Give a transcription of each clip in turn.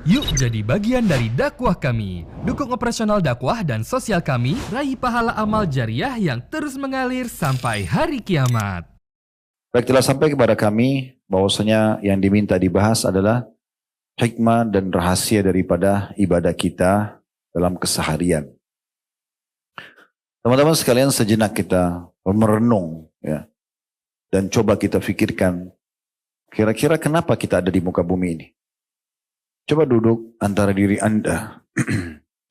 Yuk jadi bagian dari dakwah kami. Dukung operasional dakwah dan sosial kami, raih pahala amal jariah yang terus mengalir sampai hari kiamat. Baik, telah sampai kepada kami bahwasanya yang diminta dibahas adalah hikmah dan rahasia daripada ibadah kita dalam keseharian. Teman-teman sekalian, sejenak kita merenung ya, dan coba kita pikirkan kira-kira kenapa kita ada di muka bumi ini. Coba duduk antara diri Anda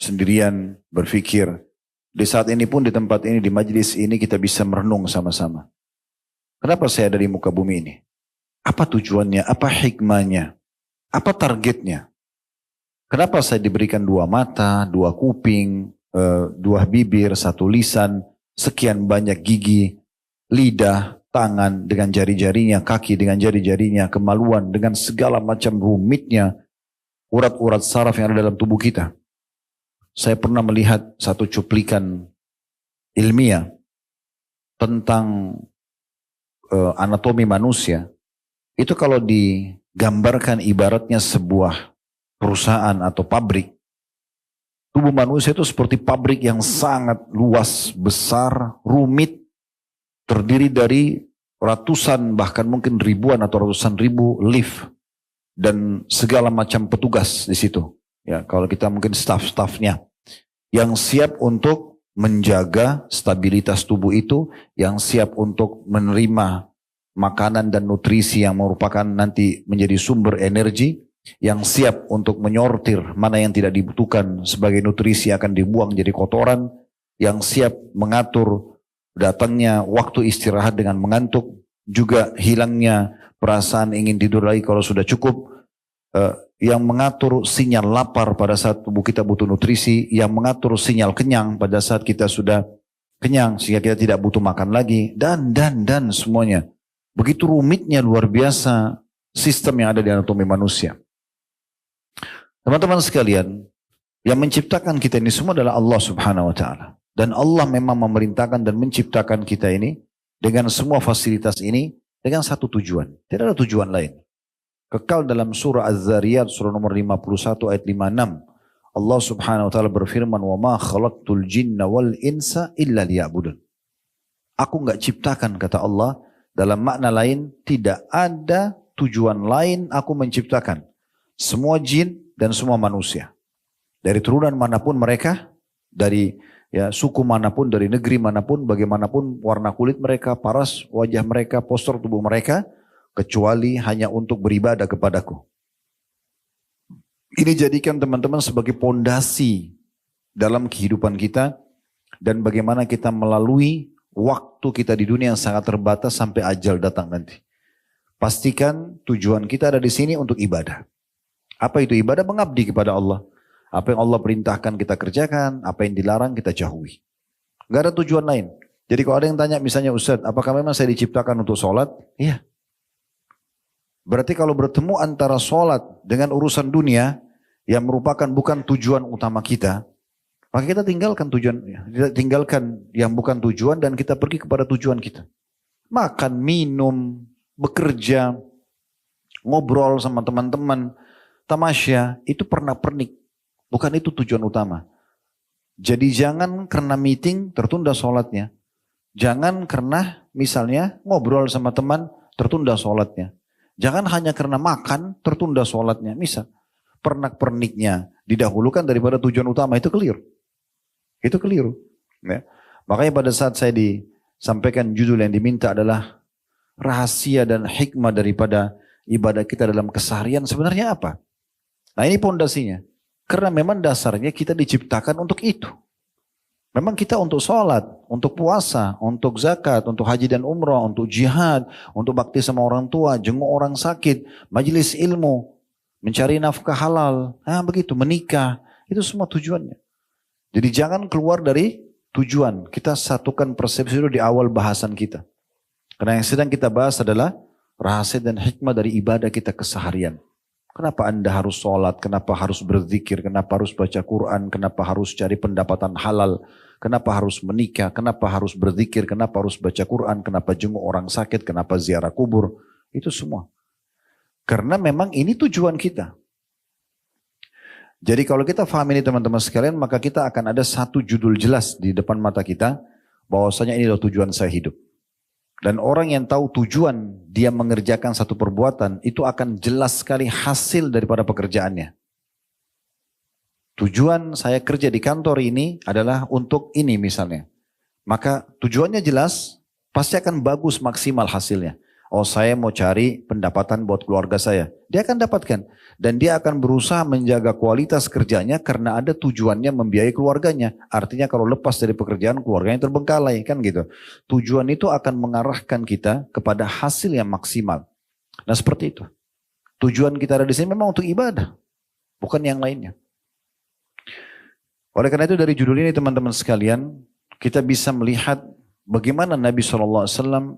sendirian berpikir. Di saat ini pun di tempat ini, di majelis ini kita bisa merenung sama-sama. Kenapa saya ada di muka bumi ini? Apa tujuannya? Apa hikmahnya? Apa targetnya? Kenapa saya diberikan dua mata, dua kuping, dua bibir, satu lisan, sekian banyak gigi, lidah, tangan dengan jari-jarinya, kaki dengan jari-jarinya, kemaluan dengan segala macam rumitnya, urat-urat saraf yang ada dalam tubuh kita. Saya pernah melihat satu cuplikan ilmiah tentang anatomi manusia. Itu kalau digambarkan ibaratnya sebuah perusahaan atau pabrik. Tubuh manusia itu seperti pabrik yang sangat luas, besar, rumit, terdiri dari ratusan bahkan mungkin ribuan atau ratusan ribu lift dan segala macam petugas di situ. Ya, kalau kita mungkin staf-stafnya yang siap untuk menjaga stabilitas tubuh itu, yang siap untuk menerima makanan dan nutrisi yang merupakan nanti menjadi sumber energi, yang siap untuk menyortir mana yang tidak dibutuhkan sebagai nutrisi akan dibuang jadi kotoran, yang siap mengatur datangnya waktu istirahat dengan mengantuk, juga hilangnya perasaan ingin tidur lagi kalau sudah cukup, yang mengatur sinyal lapar pada saat tubuh kita butuh nutrisi, yang mengatur sinyal kenyang pada saat kita sudah kenyang sehingga kita tidak butuh makan lagi, dan semuanya. Begitu rumitnya luar biasa sistem yang ada di anatomi manusia. Teman-teman sekalian, yang menciptakan kita ini semua adalah Allah Subhanahu wa Ta'ala. Dan Allah memang memerintahkan dan menciptakan kita ini dengan semua fasilitas ini dengan satu tujuan. Tidak ada tujuan lain. Kekal dalam surah Az-Zariyat surah nomor 51 ayat 56. Allah Subhanahu wa Ta'ala berfirman, "Wa ma khalaqtul jinna wal insa illa liya'budun." Aku enggak ciptakan, kata Allah, dalam makna lain tidak ada tujuan lain aku menciptakan semua jin dan semua manusia. Dari turunan manapun mereka, dari suku manapun, dari negeri manapun, bagaimanapun warna kulit mereka, paras wajah mereka, postur tubuh mereka, kecuali hanya untuk beribadah kepadaku. Ini jadikan teman-teman sebagai pondasi dalam kehidupan kita dan bagaimana kita melalui waktu kita di dunia yang sangat terbatas sampai ajal datang nanti. Pastikan tujuan kita ada di sini untuk ibadah. Apa itu ibadah? Mengabdi kepada Allah. Apa yang Allah perintahkan kita kerjakan, apa yang dilarang kita jauhi. Gak ada tujuan lain. Jadi kalau ada yang tanya misalnya, Ustaz, apakah memang saya diciptakan untuk sholat? Iya. Berarti kalau bertemu antara sholat dengan urusan dunia yang merupakan bukan tujuan utama kita, maka kita tinggalkan tujuan, tinggalkan yang bukan tujuan dan kita pergi kepada tujuan kita. Makan, minum, bekerja, ngobrol sama teman-teman, tamasya, itu pernak-pernik. Bukan itu tujuan utama. Jadi jangan karena meeting tertunda sholatnya. Jangan karena misalnya ngobrol sama teman tertunda sholatnya. Jangan hanya karena makan tertunda sholatnya. Misal pernak-perniknya didahulukan daripada tujuan utama, itu keliru. Itu keliru. Ya. Makanya pada saat saya disampaikan judul yang diminta adalah rahasia dan hikmah daripada ibadah kita dalam keseharian sebenarnya apa? Nah ini pondasinya. Karena memang dasarnya kita diciptakan untuk itu. Memang kita untuk sholat, untuk puasa, untuk zakat, untuk haji dan umrah, untuk jihad, untuk bakti sama orang tua, jenguk orang sakit, majelis ilmu, mencari nafkah halal, begitu, menikah. Itu semua tujuannya. Jadi jangan keluar dari tujuan. Kita satukan persepsi itu di awal bahasan kita. Karena yang sedang kita bahas adalah rahasia dan hikmah dari ibadah kita keseharian. Kenapa Anda harus sholat, kenapa harus berzikir, kenapa harus baca Quran, kenapa harus cari pendapatan halal, kenapa harus menikah, kenapa harus berzikir, kenapa harus baca Quran, kenapa jenguk orang sakit, kenapa ziarah kubur, itu semua. Karena memang ini tujuan kita. Jadi kalau kita paham ini teman-teman sekalian, maka kita akan ada satu judul jelas di depan mata kita, bahwasanya ini adalah tujuan saya hidup. Dan orang yang tahu tujuan dia mengerjakan satu perbuatan, itu akan jelas sekali hasil daripada pekerjaannya. Tujuan saya kerja di kantor ini adalah untuk ini misalnya. Maka tujuannya jelas, pasti akan bagus maksimal hasilnya. Oh, saya mau cari pendapatan buat keluarga saya. Dia akan dapatkan. Dan dia akan berusaha menjaga kualitas kerjanya karena ada tujuannya membiayai keluarganya. Artinya kalau lepas dari pekerjaan, keluarganya terbengkalai, kan gitu. Tujuan itu akan mengarahkan kita kepada hasil yang maksimal. Nah, seperti itu. Tujuan kita ada di sini memang untuk ibadah, bukan yang lainnya. Oleh karena itu dari judul ini teman-teman sekalian, kita bisa melihat bagaimana Nabi SAW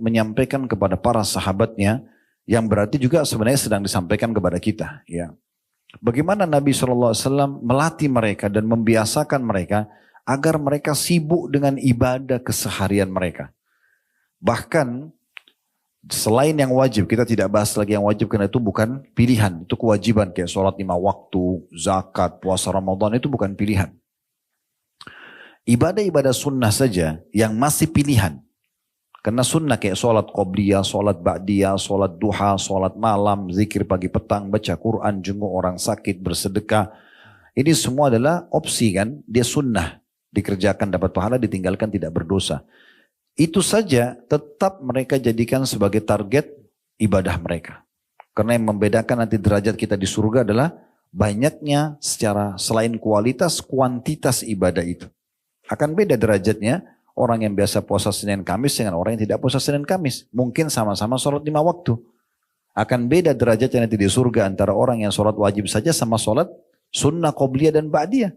menyampaikan kepada para sahabatnya, yang berarti juga sebenarnya sedang disampaikan kepada kita. Ya. Bagaimana Nabi SAW melatih mereka dan membiasakan mereka agar mereka sibuk dengan ibadah keseharian mereka. Bahkan selain yang wajib, kita tidak bahas lagi yang wajib karena itu bukan pilihan, itu kewajiban. Kayak sholat 5 waktu, zakat, puasa Ramadan itu bukan pilihan. Ibadah-ibadah sunnah saja yang masih pilihan. Karena sunnah kayak sholat qobliyah, sholat ba'diyah, sholat duha, sholat malam, zikir pagi petang, baca Quran, jenguk orang sakit, bersedekah. Ini semua adalah opsi kan, dia sunnah. Dikerjakan dapat pahala, ditinggalkan tidak berdosa. Itu saja tetap mereka jadikan sebagai target ibadah mereka. Karena yang membedakan nanti derajat kita di surga adalah banyaknya secara selain kualitas, kuantitas ibadah itu. Akan beda derajatnya orang yang biasa puasa Senin Kamis dengan orang yang tidak puasa Senin Kamis. Mungkin sama-sama sholat 5 waktu. Akan beda derajatnya nanti di surga antara orang yang sholat wajib saja sama sholat sunnah, qobliyah dan ba'diyah.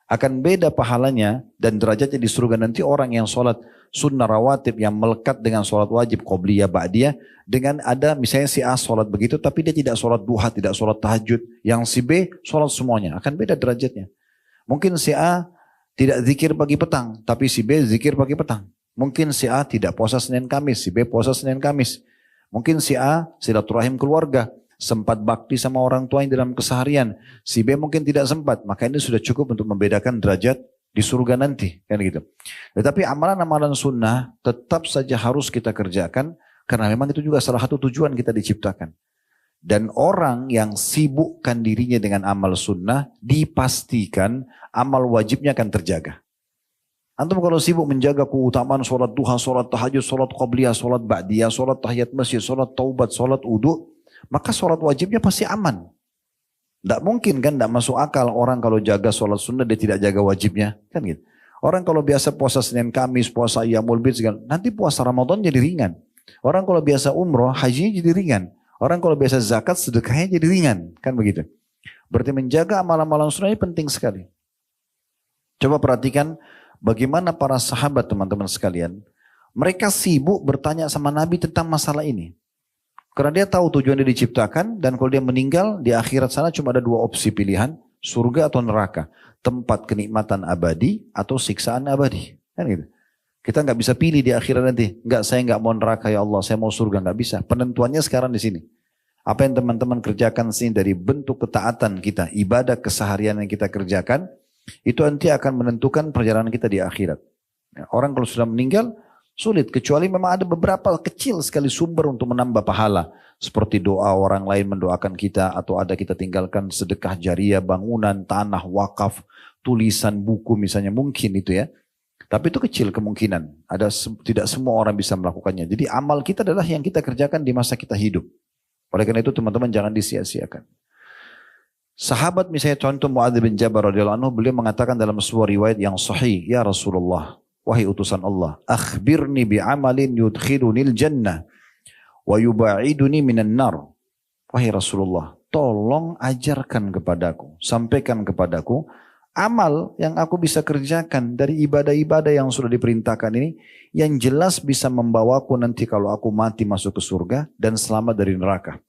Akan beda pahalanya dan derajatnya di surga nanti orang yang sholat sunnah rawatib yang melekat dengan sholat wajib, qobliyah, ba'diyah. Dengan ada misalnya si A sholat begitu tapi dia tidak sholat duha, tidak sholat tahajud. Yang si B sholat semuanya. Akan beda derajatnya. Mungkin si A tidak zikir pagi petang, tapi si B zikir pagi petang. Mungkin si A tidak puasa Senin Kamis, si B puasa Senin Kamis. Mungkin si A silaturahim keluarga, sempat bakti sama orang tuanya dalam keseharian. Si B mungkin tidak sempat, maka ini sudah cukup untuk membedakan derajat di surga nanti. Kan gitu. Tetapi amalan-amalan sunnah tetap saja harus kita kerjakan, karena memang itu juga salah satu tujuan kita diciptakan. Dan orang yang sibukkan dirinya dengan amal sunnah, dipastikan amal wajibnya akan terjaga. Antum kalau sibuk menjaga keutamaan sholat duha, sholat tahajud, sholat qobliyah, sholat ba'diyah, sholat tahiyat masjid, sholat taubat, sholat wudu, maka sholat wajibnya pasti aman. Tidak mungkin kan, tidak masuk akal orang kalau jaga sholat sunnah dia tidak jaga wajibnya. Kan gitu. Orang kalau biasa puasa Senin Kamis, puasa Iyamul Bid, nanti puasa Ramadan jadi ringan. Orang kalau biasa umroh, hajinya jadi ringan. Orang kalau biasa zakat, sedekahnya jadi ringan. Kan begitu. Berarti menjaga amalan-amalan sunnah ini penting sekali. Coba perhatikan bagaimana para sahabat teman-teman sekalian. Mereka sibuk bertanya sama Nabi tentang masalah ini. Karena dia tahu tujuan dia diciptakan. Dan kalau dia meninggal di akhirat sana cuma ada 2 opsi pilihan. Surga atau neraka. Tempat kenikmatan abadi atau siksaan abadi. Kan gitu. Kita nggak bisa pilih di akhirat nanti. Nggak, saya nggak mau neraka ya Allah, saya mau surga, nggak bisa. Penentuannya sekarang di sini. Apa yang teman-teman kerjakan sini dari bentuk ketaatan kita, ibadah keseharian yang kita kerjakan, itu nanti akan menentukan perjalanan kita di akhirat. Orang kalau sudah meninggal sulit, kecuali memang ada beberapa kecil sekali sumber untuk menambah pahala. Seperti doa orang lain mendoakan kita, atau ada kita tinggalkan sedekah jariah, bangunan, tanah, wakaf, tulisan, buku misalnya, mungkin itu ya. Tapi itu kecil kemungkinan. Tidak semua orang bisa melakukannya. Jadi amal kita adalah yang kita kerjakan di masa kita hidup. Oleh karena itu teman-teman jangan disia-siakan. Sahabat misalnya contoh Mu'adz bin Jabal radhiyallahu anhu, beliau mengatakan dalam sebuah riwayat yang sahih, ya Rasulullah, wahai utusan Allah, akhbirni bi'amalin yudkhilunil jannah wa yuba'iduni minan nar. Wahai Rasulullah, tolong ajarkan kepadaku, sampaikan kepadaku amal yang aku bisa kerjakan dari ibadah-ibadah yang sudah diperintahkan ini, yang jelas bisa membawaku nanti kalau aku mati masuk ke surga dan selamat dari neraka.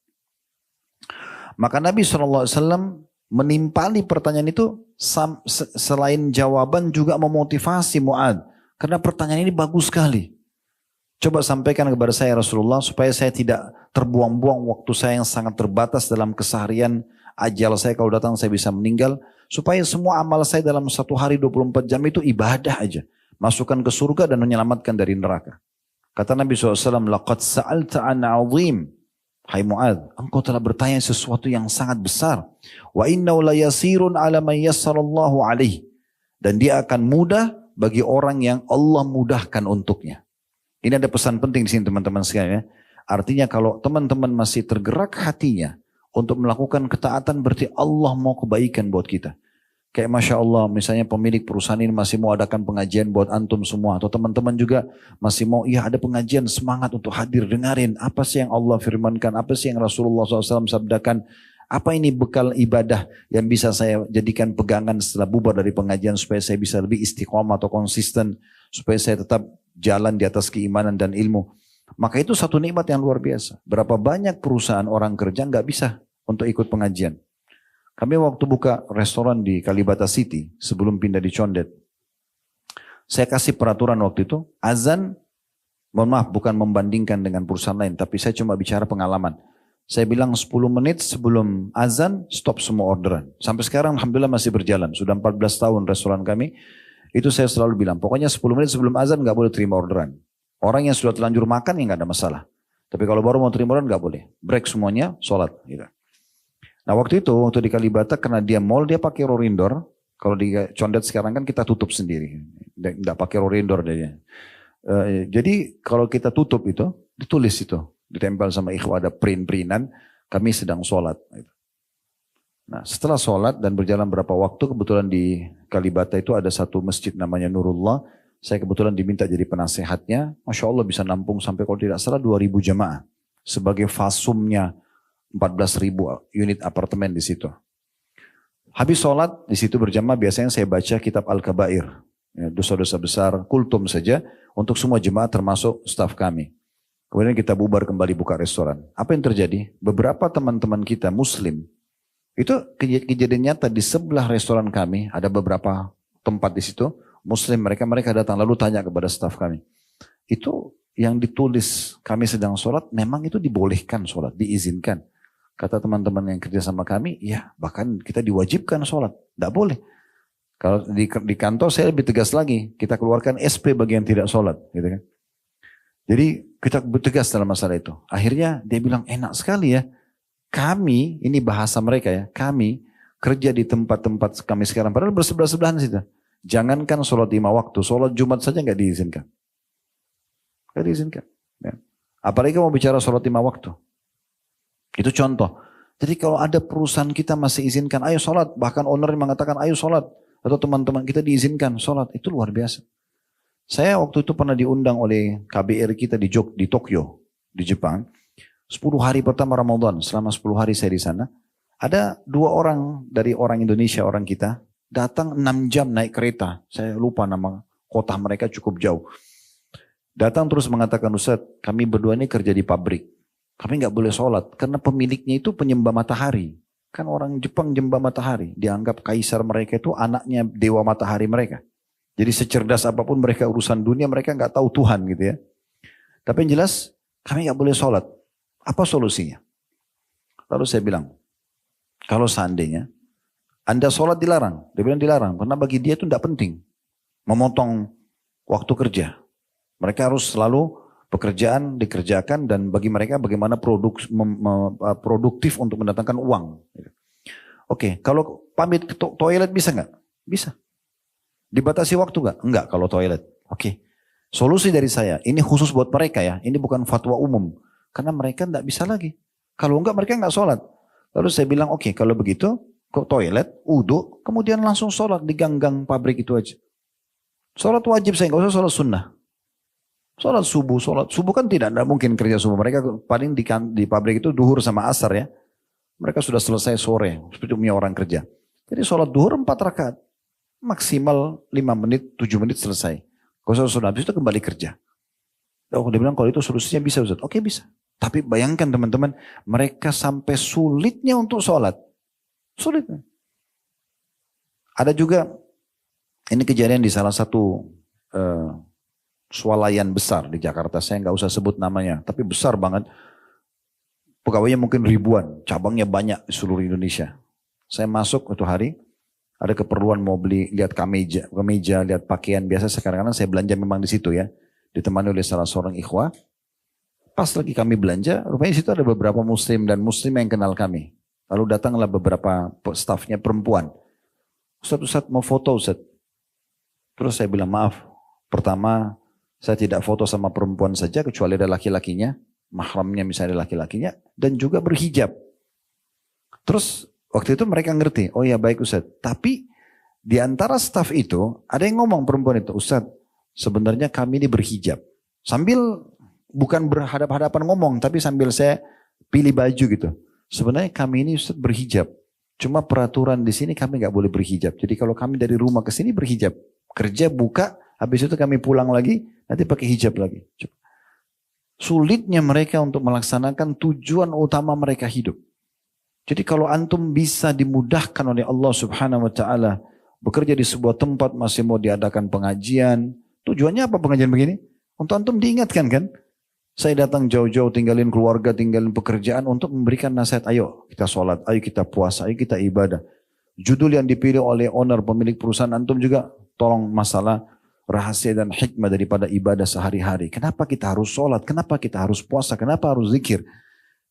Maka Nabi SAW menimpali pertanyaan itu, selain jawaban juga memotivasi Mu'adz. Karena pertanyaan ini bagus sekali. Coba sampaikan kepada saya Rasulullah supaya saya tidak terbuang-buang waktu saya yang sangat terbatas dalam keseharian ajal saya kalau datang saya bisa meninggal. Supaya semua amal saya dalam satu hari 24 jam itu ibadah aja. Masukkan ke surga dan menyelamatkan dari neraka. Kata Nabi SAW, laqad sa'alta an 'azim. Hai Mu'adz, engkau telah bertanya sesuatu yang sangat besar. Wa innahu la yasirun 'ala man yassarallahu 'alaihi. Dan dia akan mudah bagi orang yang Allah mudahkan untuknya. Ini ada pesan penting di sini teman-teman sekalian ya. Artinya kalau teman-teman masih tergerak hatinya untuk melakukan ketaatan berarti Allah mau kebaikan buat kita. Kayak Masya Allah misalnya pemilik perusahaan ini masih mau adakan pengajian buat antum semua. Atau teman-teman juga masih mau ya ada pengajian semangat untuk hadir dengarin. Apa sih yang Allah firmankan, apa sih yang Rasulullah SAW sabdakan. Apa ini bekal ibadah yang bisa saya jadikan pegangan setelah bubar dari pengajian supaya saya bisa lebih istiqomah atau konsisten. Supaya saya tetap jalan di atas keimanan dan ilmu. Maka itu satu nikmat yang luar biasa. Berapa banyak perusahaan orang kerja nggak bisa untuk ikut pengajian. Kami waktu buka restoran di Kalibata City sebelum pindah di Condet. Saya kasih peraturan waktu itu, azan, mohon maaf bukan membandingkan dengan perusahaan lain, tapi saya cuma bicara pengalaman. Saya bilang 10 menit sebelum azan, stop semua orderan. Sampai sekarang Alhamdulillah masih berjalan. Sudah 14 tahun restoran kami. Itu saya selalu bilang, pokoknya 10 menit sebelum azan nggak boleh terima orderan. Orang yang sudah terlanjur makan ya nggak ada masalah. Tapi kalau baru mau terima orderan nggak boleh. Break semuanya, sholat. Gitu. Nah waktu itu, waktu di Kalibata, karena dia mall, dia pakai rorindor. Kalau di Condet sekarang kan kita tutup sendiri. Nggak pakai rorindor dia. Jadi kalau kita tutup itu, ditulis itu. Ditempel sama ikhwah, ada print-printan, kami sedang sholat. Nah setelah sholat dan berjalan berapa waktu, kebetulan di Kalibata itu ada satu masjid namanya Nurullah. Saya kebetulan diminta jadi penasehatnya. Masya Allah bisa nampung sampai kalau tidak salah 2.000 jemaah. Sebagai fasumnya 14.000 unit apartemen di situ. Habis sholat di situ berjamaah biasanya saya baca kitab Al-Kabair. Ya, dosa-dosa besar, kultum saja untuk semua jemaah termasuk staf kami. Kemudian kita bubar kembali buka restoran. Apa yang terjadi? Beberapa teman-teman kita muslim. Itu kejadian nyata di sebelah restoran kami. Ada beberapa tempat di situ. Muslim mereka datang lalu tanya kepada staf kami. Itu yang ditulis kami sedang sholat memang itu dibolehkan sholat, diizinkan. Kata teman-teman yang kerja sama kami, ya bahkan kita diwajibkan sholat. Tidak boleh. Kalau di kantor saya lebih tegas lagi. Kita keluarkan SP bagi yang tidak sholat. Gitu kan. Jadi kita bertegas dalam masalah itu. Akhirnya dia bilang enak sekali ya. Kami, ini bahasa mereka ya. Kami kerja di tempat-tempat kami sekarang. Padahal bersebelah-sebelahan situ. Jangankan sholat 5 waktu. Sholat Jumat saja nggak diizinkan. Nggak diizinkan. Ya. Apalagi mau bicara sholat 5 waktu. Itu contoh. Jadi kalau ada perusahaan kita masih izinkan, ayo sholat. Bahkan owner mengatakan, ayo sholat. Atau teman-teman kita diizinkan sholat. Itu luar biasa. Saya waktu itu pernah diundang oleh KBR kita di Tokyo, di Jepang. 10 hari pertama Ramadan, selama 10 hari saya di sana. Ada 2 orang dari orang Indonesia, orang kita. Datang 6 jam naik kereta. Saya lupa nama kota mereka cukup jauh. Datang terus mengatakan, Ustaz, kami berdua ini kerja di pabrik. Kami nggak boleh sholat karena pemiliknya itu penyembah matahari. Kan orang Jepang nyembah matahari. Dianggap kaisar mereka itu anaknya dewa matahari mereka. Jadi secerdas apapun mereka urusan dunia mereka nggak tahu Tuhan gitu ya. Tapi yang jelas kami nggak boleh sholat. Apa solusinya? Lalu saya bilang, kalau seandainya Anda sholat dilarang. Dia bilang dilarang karena bagi dia itu nggak penting. Memotong waktu kerja. Mereka harus selalu pekerjaan dikerjakan dan bagi mereka bagaimana produktif untuk mendatangkan uang. Oke, kalau pamit ke toilet bisa nggak? Bisa. Dibatasi waktu nggak? Enggak kalau toilet. Oke. Solusi dari saya, ini khusus buat mereka ya, ini bukan fatwa umum. Karena mereka nggak bisa lagi. Kalau enggak mereka nggak sholat. Lalu saya bilang, oke, kalau begitu, ke toilet, wudu, kemudian langsung sholat di gang-gang pabrik itu aja. Sholat wajib saya, nggak usah sholat sunnah. Sholat subuh kan tidak mungkin kerja subuh. Mereka paling di pabrik itu duhur sama asar ya. Mereka sudah selesai sore, seperti umumnya orang kerja. Jadi sholat duhur 4 rakaat. Maksimal 5 menit, 7 menit selesai. Kalau sudah habis itu kembali kerja. Oh, dia bilang kalau itu solusinya bisa Ustaz. Oke bisa. Tapi bayangkan teman-teman, mereka sampai sulitnya untuk sholat. Sulit. Ada juga, ini kejadian di salah satu swalayan besar di Jakarta. Saya nggak usah sebut namanya, tapi besar banget. Pegawainya mungkin ribuan, cabangnya banyak di seluruh Indonesia. Saya masuk itu hari, ada keperluan mau beli, lihat kemeja, lihat pakaian. Biasa sekarang saya belanja memang di situ ya. Ditemani oleh salah seorang ikhwah. Pas lagi kami belanja, rupanya di situ ada beberapa muslim dan muslim yang kenal kami. Lalu datanglah beberapa stafnya perempuan. Ustaz mau foto Ustaz. Terus saya bilang maaf. Pertama, saya tidak foto sama perempuan saja kecuali ada laki-lakinya. Mahramnya misalnya ada laki-lakinya. Dan juga berhijab. Terus waktu itu mereka ngerti. Oh ya baik Ustaz. Tapi di antara staf itu ada yang ngomong perempuan itu. Ustaz sebenarnya kami ini berhijab. Sambil bukan berhadap-hadapan ngomong. Tapi sambil saya pilih baju gitu. Sebenarnya kami ini Ustaz berhijab. Cuma peraturan di sini kami nggak boleh berhijab. Jadi kalau kami dari rumah ke sini berhijab. Kerja buka, habis itu kami pulang lagi, nanti pakai hijab lagi. Sulitnya mereka untuk melaksanakan tujuan utama mereka hidup. Jadi kalau antum bisa dimudahkan oleh Allah Subhanahu wa taala bekerja di sebuah tempat masih mau diadakan pengajian, tujuannya apa pengajian begini? Untuk antum diingatkan kan? Saya datang jauh-jauh tinggalin keluarga, tinggalin pekerjaan untuk memberikan nasihat, ayo kita sholat, ayo kita puasa, ayo kita ibadah. Judul yang dipilih oleh owner pemilik perusahaan antum juga tolong masalah rahasia dan hikmah daripada ibadah sehari-hari. Kenapa kita harus sholat? Kenapa kita harus puasa? Kenapa harus zikir?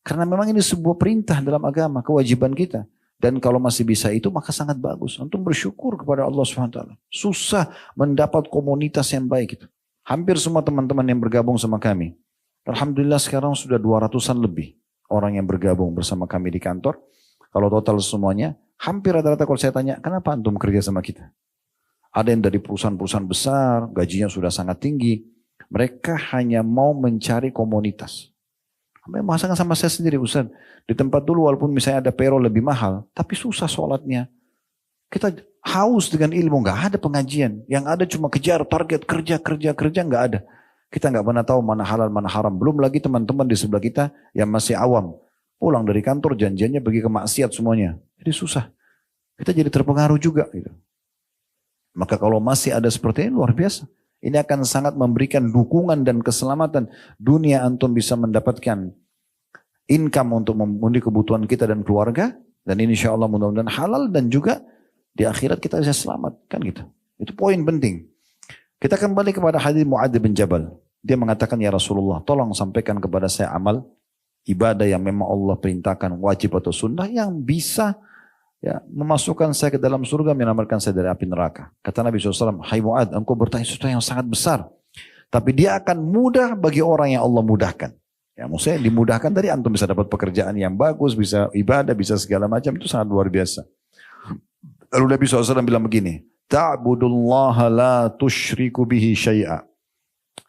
Karena memang ini sebuah perintah dalam agama, kewajiban kita. Dan kalau masih bisa itu maka sangat bagus. Antum bersyukur kepada Allah SWT. Susah mendapat komunitas yang baik itu. Hampir semua teman-teman yang bergabung sama kami. Alhamdulillah sekarang sudah 200-an lebih orang yang bergabung bersama kami di kantor. Kalau total semuanya, hampir rata-rata kalau saya tanya, kenapa antum kerja sama kita? Ada yang dari perusahaan-perusahaan besar, gajinya sudah sangat tinggi. Mereka hanya mau mencari komunitas. Masakan sama saya sendiri, Ustaz. Di tempat dulu walaupun misalnya ada payroll lebih mahal, tapi susah sholatnya. Kita haus dengan ilmu, nggak ada pengajian. Yang ada cuma kejar target, kerja, nggak ada. Kita nggak pernah tahu mana halal, mana haram. Belum lagi teman-teman di sebelah kita yang masih awam. Pulang dari kantor janjiannya pergi ke maksiat semuanya. Jadi susah. Kita jadi terpengaruh juga gitu. Maka kalau masih ada seperti ini luar biasa. Ini akan sangat memberikan dukungan dan keselamatan. Dunia antum bisa mendapatkan income untuk memenuhi kebutuhan kita dan keluarga. Dan ini insya Allah mudah-mudahan halal dan juga di akhirat kita bisa selamat. Kan gitu. Itu poin penting. Kita kembali kepada hadis Mu'adz bin Jabal. Dia mengatakan ya Rasulullah tolong sampaikan kepada saya amal ibadah yang memang Allah perintahkan wajib atau sunnah yang bisa memasukkan saya ke dalam surga, menyelamatkan saya dari api neraka. Kata Nabi SAW, hai Mu'adz, engkau bertanya sesuatu yang sangat besar. Tapi dia akan mudah bagi orang yang Allah mudahkan. Ya, maksudnya dimudahkan tadi antum bisa dapat pekerjaan yang bagus, bisa ibadah, bisa segala macam, itu sangat luar biasa. Lalu Nabi SAW bilang begini, ta'budullaha la tusyriku bihi syai'a.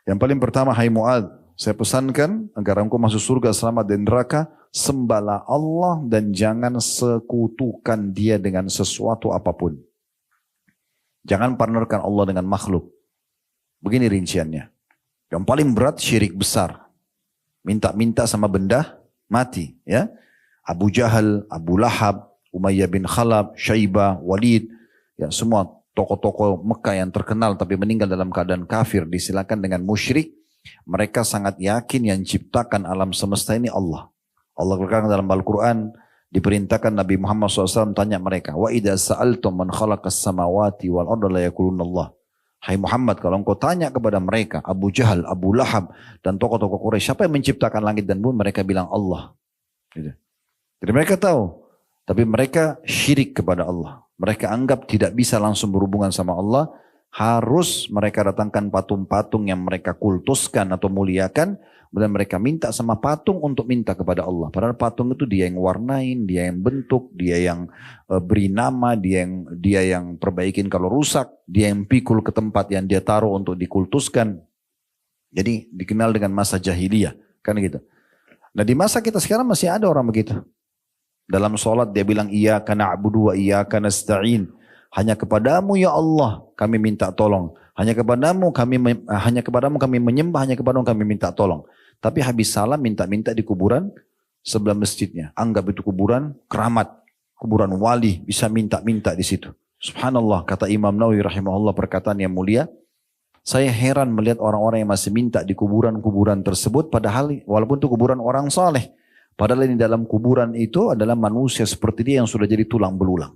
Yang paling pertama, hai Mu'adz, saya pesankan agar engkau masuk surga selamat dari neraka, sembahlah Allah dan jangan sekutukan dia dengan sesuatu apapun. Jangan partnerkan Allah dengan makhluk. Begini rinciannya. Yang paling berat syirik besar. Minta-minta sama benda mati. Ya, Abu Jahal, Abu Lahab, Umayyah bin Khalaf, Syaibah, Walid. Ya, semua tokoh-tokoh Mekah yang terkenal tapi meninggal dalam keadaan kafir. Disilakan dengan musyrik. Mereka sangat yakin yang ciptakan alam semesta ini Allah. Allah berkata dalam Al-Quran, diperintahkan Nabi Muhammad SAW tanya mereka, wa idza sa'altum man khalaqas samawati wal arda la yaquluna Allah. Hai Muhammad, kalau engkau tanya kepada mereka, Abu Jahal, Abu Lahab, dan tokoh-tokoh Quraisy, siapa yang menciptakan langit dan bumi? Mereka bilang Allah. Gitu. Jadi mereka tahu, tapi mereka syirik kepada Allah. Mereka anggap tidak bisa langsung berhubungan sama Allah, harus mereka datangkan patung-patung yang mereka kultuskan atau muliakan, dan mereka minta sama patung untuk minta kepada Allah. Padahal patung itu dia yang warnain, dia yang bentuk, dia yang beri nama, dia yang perbaikin kalau rusak, dia yang pikul ke tempat yang dia taruh untuk dikultuskan. Jadi dikenal dengan masa jahiliyah, kan gitu. Nah di masa kita sekarang masih ada orang begitu. Dalam sholat dia bilang iyyaka na'budu wa iyyaka nasta'in. Hanya kepadamu ya Allah kami minta tolong. Hanya kepadamu kami menyembah, hanya kepadamu kami minta tolong. Tapi habis salam minta-minta di kuburan sebelah masjidnya. Anggap itu kuburan keramat, kuburan wali, bisa minta-minta di situ. Subhanallah, kata Imam Nawawi rahimahullah perkataan yang mulia. Saya heran melihat orang-orang yang masih minta di kuburan-kuburan tersebut, padahal walaupun itu kuburan orang saleh. Padahal ini dalam kuburan itu adalah manusia seperti dia yang sudah jadi tulang belulang.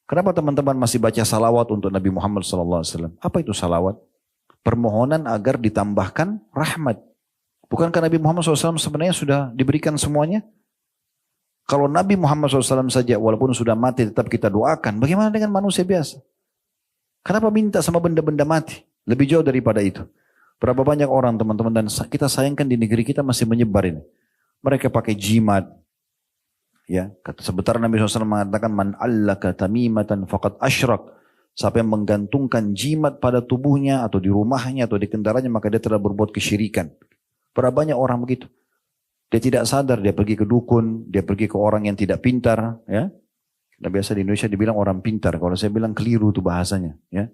Kenapa teman-teman masih baca salawat untuk Nabi Muhammad SAW? Apa itu salawat? Permohonan agar ditambahkan rahmat. Bukankah Nabi Muhammad SAW sebenarnya sudah diberikan semuanya? Kalau Nabi Muhammad SAW saja walaupun sudah mati tetap kita doakan. Bagaimana dengan manusia biasa? Kenapa minta sama benda-benda mati? Lebih jauh daripada itu. Berapa banyak orang teman-teman dan kita sayangkan di negeri kita masih menyebar ini. Mereka pakai jimat. Ya, sebentar Nabi SAW mengatakan man allaka tamimatan faqad asyrak. Siapa yang menggantungkan jimat pada tubuhnya atau di rumahnya atau di kendaraannya maka dia telah berbuat kesyirikan. Berapa banyak orang begitu. Dia tidak sadar, dia pergi ke dukun, dia pergi ke orang yang tidak pintar, ya. Nah, biasa di Indonesia dibilang orang pintar, kalau saya bilang keliru itu bahasanya, ya.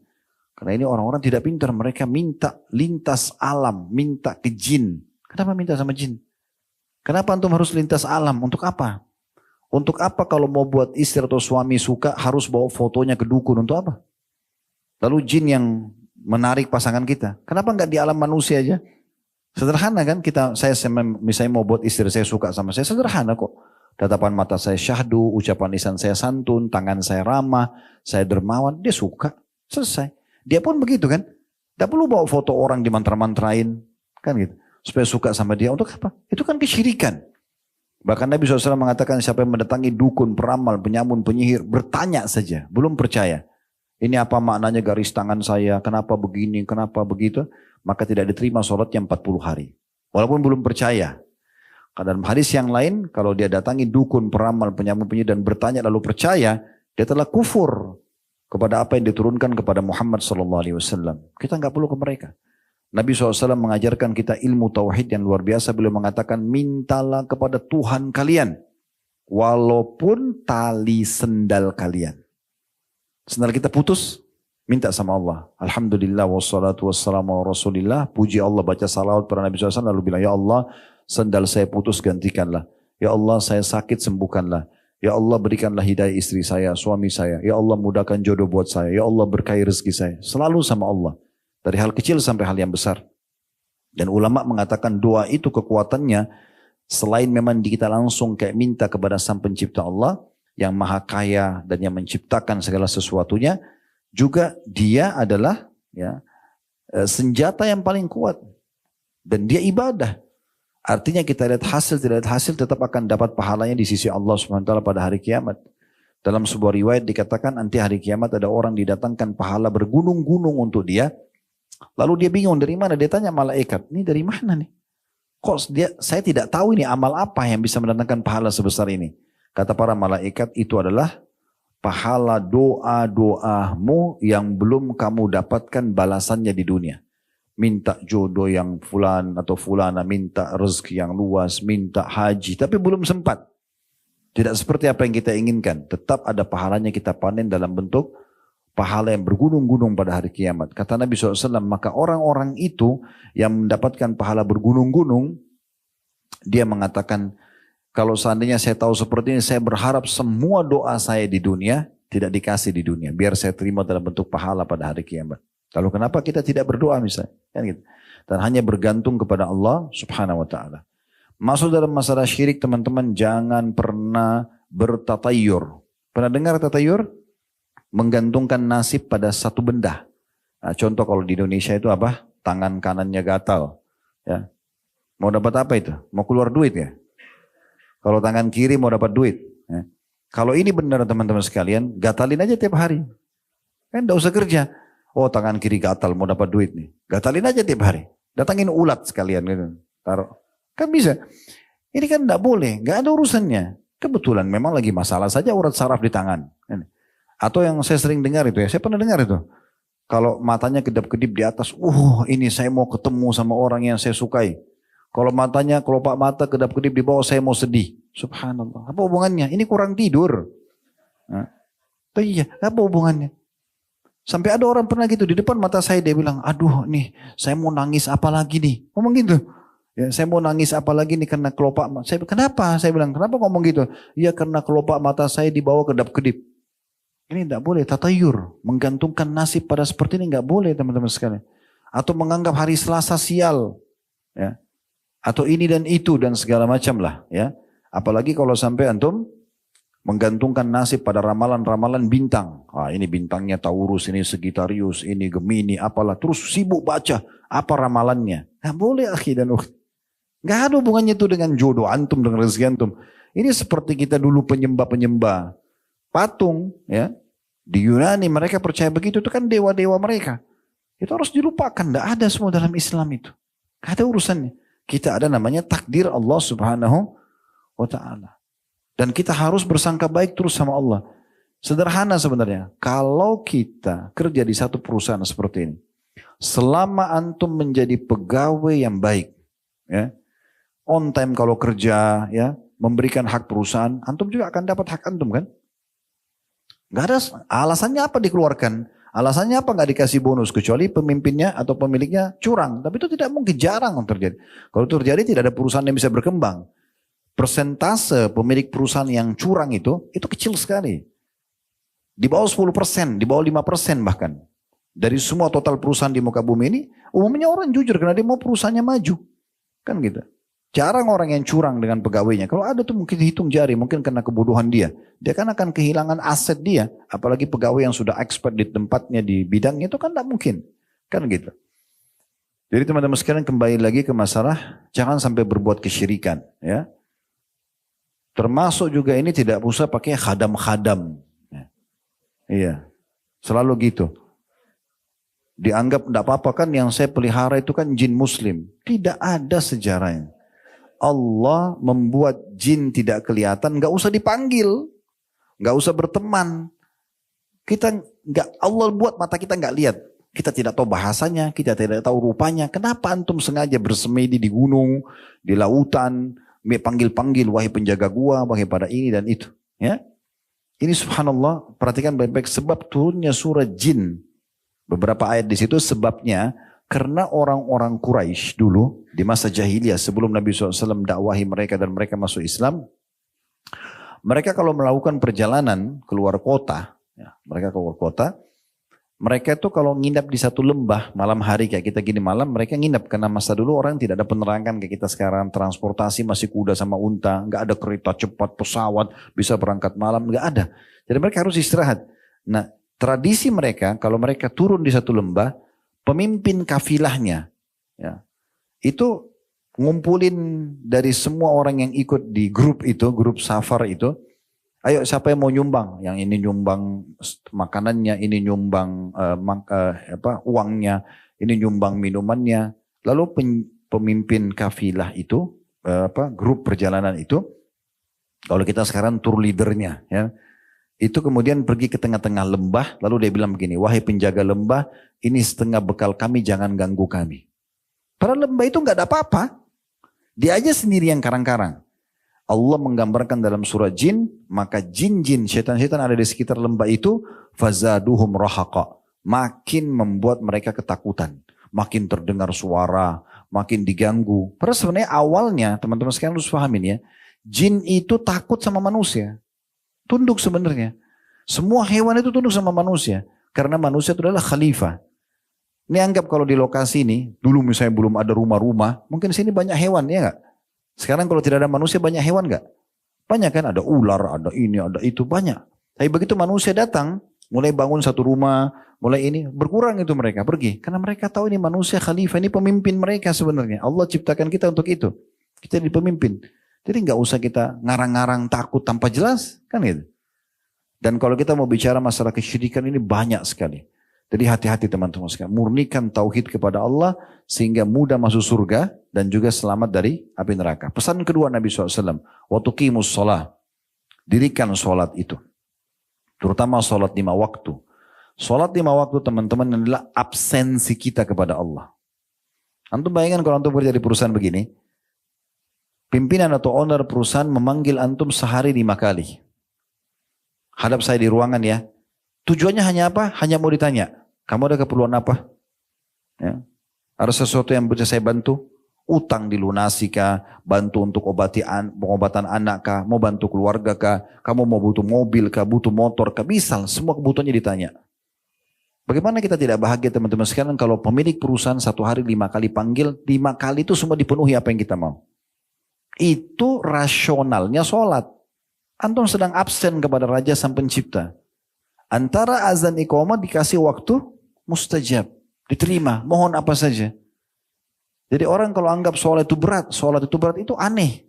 Karena ini orang-orang tidak pintar, mereka minta lintas alam, minta ke jin. Kenapa minta sama jin? Kenapa antum harus lintas alam? Untuk apa? Untuk apa kalau mau buat istri atau suami suka harus bawa fotonya ke dukun? Untuk apa? Lalu jin yang menarik pasangan kita. Kenapa enggak di alam manusia aja? Sederhana kan? Saya misalnya mau buat istri saya suka sama saya, sederhana kok. Tatapan mata saya syahdu, ucapan lisan saya santun, tangan saya ramah, saya dermawan, dia suka. Selesai. Dia pun begitu kan? Tidak perlu bawa foto orang dimantra-mantrain. Kan gitu. Supaya suka sama dia. Untuk apa? Itu kan kesyirikan. Bahkan Nabi SAW mengatakan siapa yang mendatangi dukun, peramal, penyamun, penyihir. Bertanya saja. Belum percaya. Ini apa maknanya garis tangan saya. Kenapa begini, kenapa begitu. Maka tidak diterima sholatnya 40 hari. Walaupun belum percaya. Dalam hadis yang lain. Kalau dia datangi dukun, peramal, penyamun, penyihir. Dan bertanya lalu percaya. Dia telah kufur. Kepada apa yang diturunkan kepada Muhammad SAW. Kita nggak perlu ke mereka. Nabi SAW mengajarkan kita ilmu tauhid yang luar biasa. Beliau mengatakan, mintalah kepada Tuhan kalian. Walaupun tali sendal kalian. Sendal kita putus, minta sama Allah. Alhamdulillah wassalatu wassalamu ala rasulillah. Puji Allah, baca salawat pada Nabi SAW. Lalu bilang, ya Allah, sendal saya putus gantikanlah. Ya Allah, saya sakit sembuhkanlah. Ya Allah, berikanlah hidayah istri saya, suami saya. Ya Allah, mudahkan jodoh buat saya. Ya Allah, berkahi rezeki saya. Selalu sama Allah. Dari hal kecil sampai hal yang besar. Dan ulama mengatakan doa itu kekuatannya selain memang kita langsung kayak minta kepada Sang Pencipta Allah yang maha kaya dan yang menciptakan segala sesuatunya, juga dia adalah ya, senjata yang paling kuat. Dan dia ibadah. Artinya kita lihat hasil, tidak lihat hasil tetap akan dapat pahalanya di sisi Allah SWT pada hari kiamat. Dalam sebuah riwayat dikatakan nanti hari kiamat ada orang didatangkan pahala bergunung-gunung untuk dia. Lalu dia bingung dari mana? Dia tanya malaikat, ini dari mana nih? Kok saya tidak tahu ini amal apa yang bisa mendatangkan pahala sebesar ini. Kata para malaikat itu adalah pahala doa-doamu yang belum kamu dapatkan balasannya di dunia. Minta jodoh yang fulan atau fulana, minta rezeki yang luas, minta haji, tapi belum sempat. Tidak seperti apa yang kita inginkan. Tetap ada pahalanya kita panen dalam bentuk pahala yang bergunung-gunung pada hari kiamat. Kata Nabi SAW, maka orang-orang itu yang mendapatkan pahala bergunung-gunung, dia mengatakan, kalau seandainya saya tahu seperti ini, saya berharap semua doa saya di dunia tidak dikasih di dunia. Biar saya terima dalam bentuk pahala pada hari kiamat. Lalu kenapa kita tidak berdoa misalnya? Kan gitu. Dan hanya bergantung kepada Allah Subhanahu wa ta'ala. Masuk dalam masalah syirik teman-teman, jangan pernah bertatayur. Pernah dengar tatayur? Menggantungkan nasib pada satu benda. Nah, contoh kalau di Indonesia itu apa? Tangan kanannya gatal. Ya. Mau dapat apa itu? Mau keluar duit ya? Kalau tangan kiri mau dapat duit. Ya. Kalau ini benar teman-teman sekalian, gatalin aja tiap hari. Kan tidak usah kerja. Oh tangan kiri gatal mau dapat duit nih. Gatalin aja tiap hari. Datangin ulat sekalian. Gitu. Taruh. Kan bisa. Ini kan tidak boleh. Gak ada urusannya. Kebetulan memang lagi masalah saja urat saraf di tangan. Atau yang saya sering dengar itu ya, saya pernah dengar itu. Kalau matanya kedap-kedip di atas, ini saya mau ketemu sama orang yang saya sukai. Kalau matanya, kelopak mata kedap-kedip di bawah, saya mau sedih. Subhanallah, apa hubungannya? Ini kurang tidur. Nah, iya, apa hubungannya? Sampai ada orang pernah gitu, di depan mata saya dia bilang, aduh nih, saya mau nangis apa lagi nih? Ngomong gitu. Ya, saya mau nangis apa lagi nih karena kelopak mata. Kenapa? Saya bilang, kenapa ngomong gitu? Iya karena kelopak mata saya di bawah kedap-kedip. Ini tidak boleh, tatayur. Menggantungkan nasib pada seperti ini tidak boleh teman-teman sekalian. Atau menganggap hari Selasa sial. Ya. Atau ini dan itu dan segala macam lah. Ya. Apalagi kalau sampai antum menggantungkan nasib pada ramalan-ramalan bintang. Ini bintangnya Taurus, ini Sagittarius, ini Gemini, apalah. Terus sibuk baca apa ramalannya. Nah, boleh akhi dan ukhti. Gak ada hubungannya itu dengan jodoh antum, dengan rezeki antum. Ini seperti kita dulu penyembah-penyembah patung, ya. Di Yunani mereka percaya begitu, itu kan dewa-dewa mereka. Itu harus dilupakan, tidak ada semua dalam Islam itu. Gak ada urusannya. Kita ada namanya takdir Allah subhanahu wa ta'ala. Dan kita harus bersangka baik terus sama Allah. Sederhana sebenarnya. Kalau kita kerja di satu perusahaan seperti ini, selama antum menjadi pegawai yang baik, ya, on time kalau kerja, ya, memberikan hak perusahaan, antum juga akan dapat hak antum kan? Gak ada alasannya apa dikeluarkan, alasannya apa gak dikasih bonus, kecuali pemimpinnya atau pemiliknya curang. Tapi itu tidak mungkin, jarang terjadi. Kalau terjadi tidak ada perusahaan yang bisa berkembang. Persentase pemilik perusahaan yang curang itu kecil sekali. Di bawah 10%, di bawah 5% bahkan. Dari semua total perusahaan di muka bumi ini, umumnya orang jujur karena dia mau perusahaannya maju. Kan gitu. Jarang orang yang curang dengan pegawainya. Kalau ada tuh mungkin dihitung jari, mungkin karena kebodohan dia. Dia kan akan kehilangan aset dia. Apalagi pegawai yang sudah expert di tempatnya, di bidangnya, itu kan tidak mungkin. Kan gitu. Jadi teman-teman sekalian kembali lagi ke masalah, jangan sampai berbuat kesyirikan. Ya. Termasuk juga ini tidak usah pakai khadam-khadam. Ya. Iya, selalu gitu. Dianggap tidak apa-apa kan yang saya pelihara itu kan jin muslim. Tidak ada sejarahnya. Allah membuat jin tidak kelihatan, nggak usah dipanggil, nggak usah berteman. Kita nggak, Allah buat mata kita nggak lihat, kita tidak tahu bahasanya, kita tidak tahu rupanya. Kenapa antum sengaja bersemedi di gunung, di lautan, panggil-panggil wahai penjaga gua, wahai pada ini dan itu? Ya, ini subhanallah. Perhatikan baik-baik sebab turunnya surah jin. Beberapa ayat di situ sebabnya. Karena orang-orang Quraisy dulu di masa jahiliyah sebelum Nabi SAW dakwahi mereka dan mereka masuk Islam. Mereka kalau melakukan perjalanan keluar kota, ya, mereka itu kalau nginap di satu lembah malam hari kayak kita gini malam, mereka nginap karena masa dulu orang tidak ada penerangan kayak kita sekarang, transportasi masih kuda sama unta, nggak ada kereta cepat, pesawat, bisa berangkat malam, nggak ada. Jadi mereka harus istirahat. Nah, tradisi mereka kalau mereka turun di satu lembah, pemimpin kafilahnya, ya, itu ngumpulin dari semua orang yang ikut di grup itu, grup safar itu. Ayo siapa yang mau nyumbang? Yang ini nyumbang makanannya, ini nyumbang uangnya, ini nyumbang minumannya. Lalu pemimpin kafilah itu, grup perjalanan itu, kalau kita sekarang tour leadernya, ya, itu kemudian pergi ke tengah-tengah lembah, lalu dia bilang begini, wahai penjaga lembah, ini setengah bekal kami, jangan ganggu kami. Padahal lembah itu nggak ada apa-apa. Dia aja sendiri yang karang-karang. Allah menggambarkan dalam surah jin, maka jin-jin, setan-setan ada di sekitar lembah itu, fazaduhum rahaqa. Makin membuat mereka ketakutan. Makin terdengar suara, makin diganggu. Padahal sebenarnya awalnya, teman-teman sekalian harus pahamin ya, jin itu takut sama manusia. Tunduk sebenarnya. Semua hewan itu tunduk sama manusia. Karena manusia itu adalah khalifah. Ini anggap kalau di lokasi ini, dulu misalnya belum ada rumah-rumah, mungkin sini banyak hewan, ya nggak? Sekarang kalau tidak ada manusia banyak hewan nggak? Banyak kan, ada ular, ada ini, ada itu, banyak. Tapi begitu manusia datang, mulai bangun satu rumah, mulai ini, berkurang itu mereka, pergi. Karena mereka tahu ini manusia khalifah, ini pemimpin mereka sebenarnya. Allah ciptakan kita untuk itu. Kita jadi pemimpin. Jadi nggak usah kita ngarang-ngarang takut tanpa jelas, kan gitu. Dan kalau kita mau bicara masalah kesyirikan ini banyak sekali. Jadi hati-hati teman-teman sekalian. Murnikan tauhid kepada Allah sehingga mudah masuk surga dan juga selamat dari api neraka. Pesan kedua Nabi SAW. Wa tuqimus sholah. Dirikan sholat itu. Terutama sholat 5 waktu. Sholat 5 waktu teman-teman adalah absensi kita kepada Allah. Antum bayangkan kalau antum kerja di perusahaan begini. Pimpinan atau owner perusahaan memanggil antum sehari 5 kali. Hadap saya di ruangan ya. Tujuannya hanya apa? Hanya mau ditanya. Kamu ada keperluan apa? Ya. Ada sesuatu yang bisa saya bantu? Utang dilunasi kah? Bantu untuk pengobatan anak kah? Mau bantu keluarga kah? Kamu mau butuh mobil kah? Butuh motor kah? Bisa, semua kebutuhannya ditanya. Bagaimana kita tidak bahagia teman-teman sekalian kalau pemilik perusahaan satu hari 5 kali panggil, 5 kali itu semua dipenuhi apa yang kita mau. Itu rasionalnya sholat. Antum sedang absen kepada Raja Sang Pencipta. Antara azan iqamah dikasih waktu mustajab. Diterima, mohon apa saja. Jadi orang kalau anggap sholat itu berat itu aneh.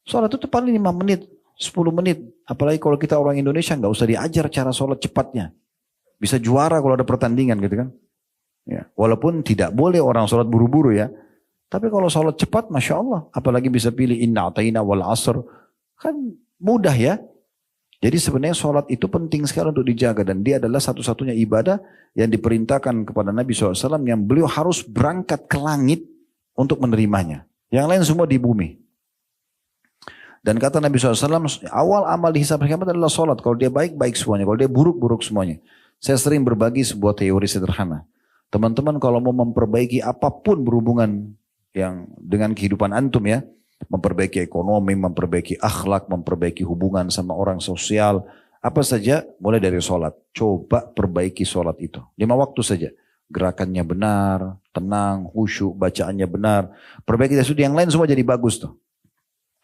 Sholat itu paling 5 menit, 10 menit. Apalagi kalau kita orang Indonesia nggak usah diajar cara sholat cepatnya. Bisa juara kalau ada pertandingan gitu kan. Ya, walaupun tidak boleh orang sholat buru-buru ya. Tapi kalau sholat cepat, Masya Allah. Apalagi bisa pilih inna ata'ina wal asr. Kan mudah ya. Jadi sebenarnya sholat itu penting sekali untuk dijaga. Dan dia adalah satu-satunya ibadah yang diperintahkan kepada Nabi SAW. Yang beliau harus berangkat ke langit untuk menerimanya. Yang lain semua di bumi. Dan kata Nabi SAW, awal amal di hisab kiamat adalah sholat. Kalau dia baik, baik semuanya. Kalau dia buruk, buruk semuanya. Saya sering berbagi sebuah teori sederhana. Teman-teman kalau mau memperbaiki apapun berhubungan yang dengan kehidupan antum ya. Memperbaiki ekonomi, memperbaiki akhlak, memperbaiki hubungan sama orang sosial. Apa saja mulai dari sholat. Coba perbaiki sholat itu. 5 waktu saja. Gerakannya benar, tenang, khusyuk, bacaannya benar. Perbaiki dari yang lain semua jadi bagus tuh.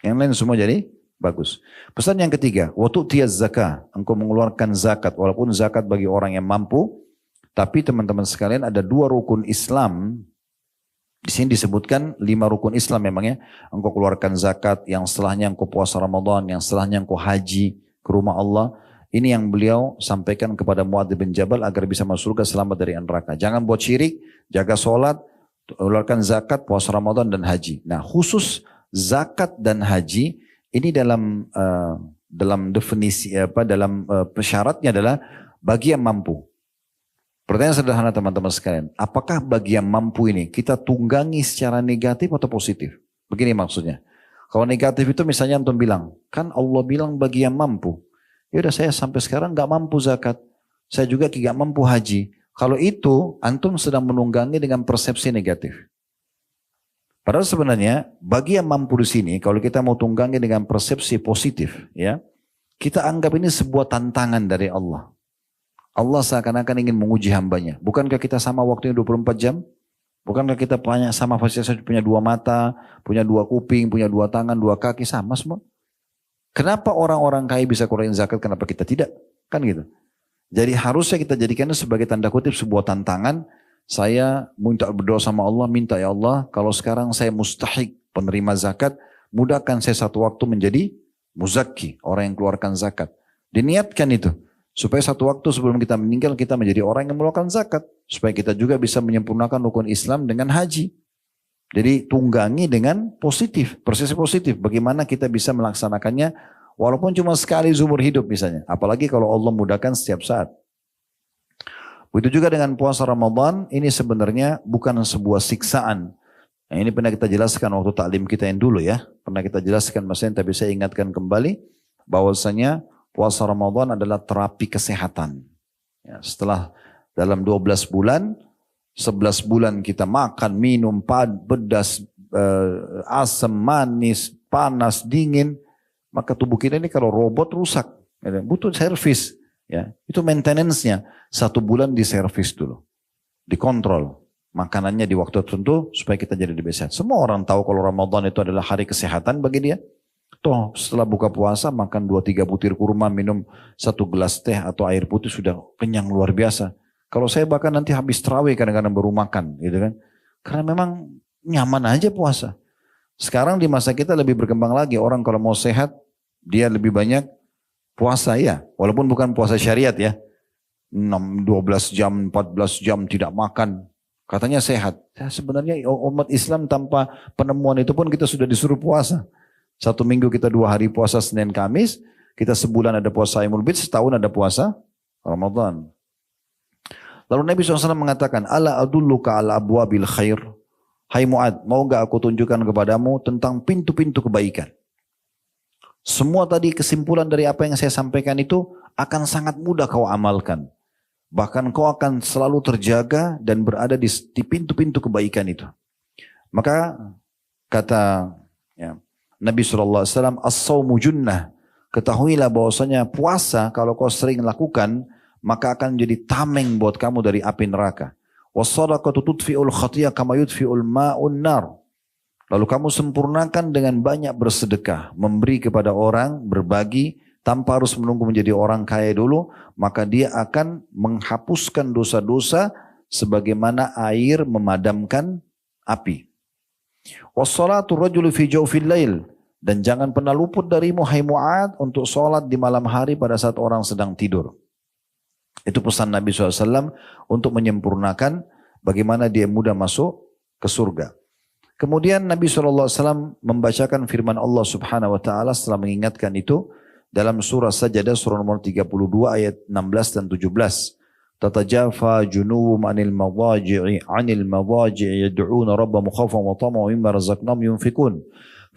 Yang lain semua jadi bagus. Pesan yang ketiga. Waktu tiaz zakah. Engkau mengeluarkan zakat. Walaupun zakat bagi orang yang mampu. Tapi teman-teman sekalian ada 2 rukun Islam. Di sini disebutkan 5 rukun Islam memangnya. Engkau keluarkan zakat, yang setelahnya engkau puasa Ramadan, yang setelahnya engkau haji ke rumah Allah. Ini yang beliau sampaikan kepada Muadz bin Jabal agar bisa masuk surga selamat dari neraka. Jangan buat syirik, jaga sholat, keluarkan zakat, puasa Ramadan dan haji. Nah khusus zakat dan haji ini dalam definisi dalam syaratnya adalah bagi yang mampu. Pertanyaan sederhana teman-teman sekalian. Apakah bagi yang mampu ini kita tunggangi secara negatif atau positif? Begini maksudnya. Kalau negatif itu misalnya antum bilang, kan Allah bilang bagi yang mampu. Ya udah saya sampai sekarang nggak mampu zakat. Saya juga tidak mampu haji. Kalau itu antum sedang menunggangi dengan persepsi negatif. Padahal sebenarnya bagi yang mampu di sini, kalau kita mau tunggangi dengan persepsi positif, ya kita anggap ini sebuah tantangan dari Allah. Allah seakan-akan ingin menguji hambanya. Bukankah kita sama waktunya 24 jam? Bukankah kita sama fasilitas punya 2 mata, punya 2 kuping, punya 2 tangan, 2 kaki, sama semua? Kenapa orang-orang kaya bisa keluarin zakat, kenapa kita tidak? Kan gitu. Jadi harusnya kita jadikan itu sebagai tanda kutip sebuah tantangan. Saya minta berdoa sama Allah, minta ya Allah, kalau sekarang saya mustahik penerima zakat, mudahkan saya satu waktu menjadi muzakki, orang yang keluarkan zakat. Diniatkan itu. Supaya satu waktu sebelum kita meninggal kita menjadi orang yang mengeluarkan zakat. Supaya kita juga bisa menyempurnakan rukun Islam dengan haji. Jadi tunggangi dengan positif, persepsi positif. Bagaimana kita bisa melaksanakannya walaupun cuma sekali seumur hidup misalnya. Apalagi kalau Allah mudahkan setiap saat. Begitu juga dengan puasa Ramadan, ini sebenarnya bukan sebuah siksaan. Nah, ini pernah kita jelaskan waktu taklim kita yang dulu ya. Pernah kita jelaskan maksudnya, tapi saya ingatkan kembali bahwasanya puasa Ramadan adalah terapi kesehatan. Ya, setelah dalam 12 bulan, 11 bulan kita makan, minum, pedas, asam, manis, panas, dingin. Maka tubuh kita ini kalau robot rusak. Ya, butuh servis. Ya, itu maintenance-nya. 1 bulan diservis dulu. Dikontrol. Makanannya di waktu tertentu supaya kita jadi lebih sehat. Semua orang tahu kalau Ramadan itu adalah hari kesehatan bagi dia. Toh setelah buka puasa makan 2-3 butir kurma, minum 1 gelas teh atau air putih sudah kenyang luar biasa. Kalau saya bahkan nanti habis tarawih kadang-kadang baru makan gitu kan. Karena memang nyaman aja puasa. Sekarang di masa kita lebih berkembang lagi. Orang kalau mau sehat dia lebih banyak puasa ya. Walaupun bukan puasa syariat ya. 12 jam, 14 jam tidak makan. Katanya sehat. Ya, sebenarnya umat Islam tanpa penemuan itu pun kita sudah disuruh puasa. 1 minggu kita 2 hari puasa Senin Kamis, kita sebulan ada puasa Ayyamul Bid, setahun ada puasa Ramadan. Lalu Nabi SAW mengatakan, Ala adulluka ala abwabil khair. Hai Mu'ad, mau gak aku tunjukkan kepadamu tentang pintu-pintu kebaikan. Semua tadi kesimpulan dari apa yang saya sampaikan itu akan sangat mudah kau amalkan. Bahkan kau akan selalu terjaga dan berada di pintu-pintu kebaikan itu. Maka kata ya, Nabi SAW, as-sawmu junnah. Ketahuilah bahwasanya puasa kalau kau sering lakukan, maka akan jadi tameng buat kamu dari api neraka. Was-sadaqatu tudfi'ul khatiyah kama yudfi'ul ma'un nar. Lalu kamu sempurnakan dengan banyak bersedekah, memberi kepada orang, berbagi, tanpa harus menunggu menjadi orang kaya dulu, maka dia akan menghapuskan dosa-dosa sebagaimana air memadamkan api. Wassalatu rajulu fi jawfil lail, dan jangan pernah luput darimu hai Mu'ad untuk sholat di malam hari pada saat orang sedang tidur. Itu pesan Nabi SAW untuk menyempurnakan bagaimana dia mudah masuk ke surga. Kemudian Nabi SAW membacakan firman Allah Subhanahu wa taala setelah mengingatkan itu dalam surah Sajadah surah nomor 32 ayat 16 dan 17. Tatajafa junuhum 'anil madaji'i yad'una rabbahum khaufan wa tama'an mimma razaqnahum yunfikun.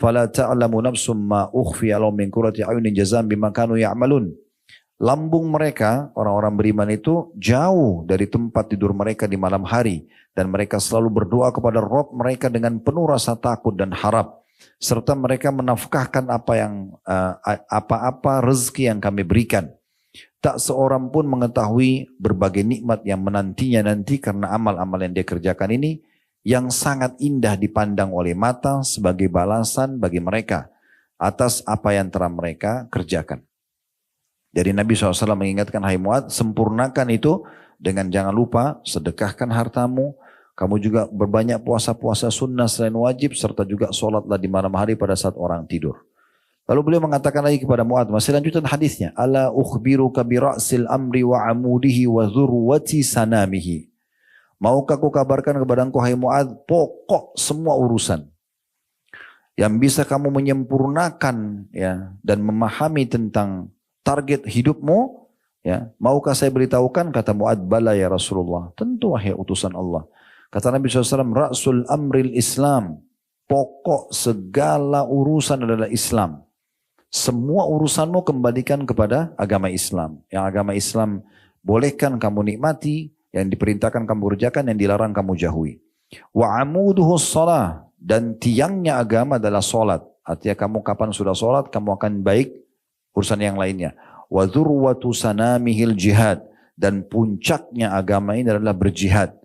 Fala ta'lamu nafsum ma ukhfiya lahum min qurrati a'yunin jazaa'an bima kanu ya'malun. Lambung mereka, orang-orang beriman itu jauh dari tempat tidur mereka di malam hari. Dan mereka selalu berdoa kepada Rabb mereka dengan penuh rasa takut dan harap. Serta mereka menafkahkan apa-apa rezeki yang kami berikan. Tak seorang pun mengetahui berbagai nikmat yang menantinya nanti karena amal-amal yang dia kerjakan ini. Yang sangat indah dipandang oleh mata sebagai balasan bagi mereka. Atas apa yang telah mereka kerjakan. Jadi Nabi SAW mengingatkan, hai Mu'ad, sempurnakan itu dengan jangan lupa sedekahkan hartamu. Kamu juga berbanyak puasa-puasa sunnah selain wajib, serta juga sholatlah di malam hari pada saat orang tidur. Lalu beliau mengatakan lagi kepada Mu'ad, masih lanjutan hadisnya, ala ukhbiruka bi ra'sil amri wa amudihi wa dhurwati sanamihi. Maukah aku kabarkan kepada engkau, hai Mu'ad, pokok semua urusan yang bisa kamu menyempurnakan ya dan memahami tentang target hidupmu, ya, maukah saya beritahukan? Kata Mu'ad, bala ya Rasulullah. Tentu wahai utusan Allah. Kata Nabi SAW, Ra'sul amril Islam. Pokok segala urusan adalah Islam. Semua urusanmu kembalikan kepada agama Islam. Yang agama Islam bolehkan kamu nikmati, yang diperintahkan kamu kerjakan, yang dilarang kamu jauhi. Wa amuduhu shalah, dan tiangnya agama adalah solat. Artinya kamu kapan sudah solat, kamu akan baik urusan yang lainnya. Wa dzurwatu sanamihil jihad, dan puncaknya agama ini adalah berjihad.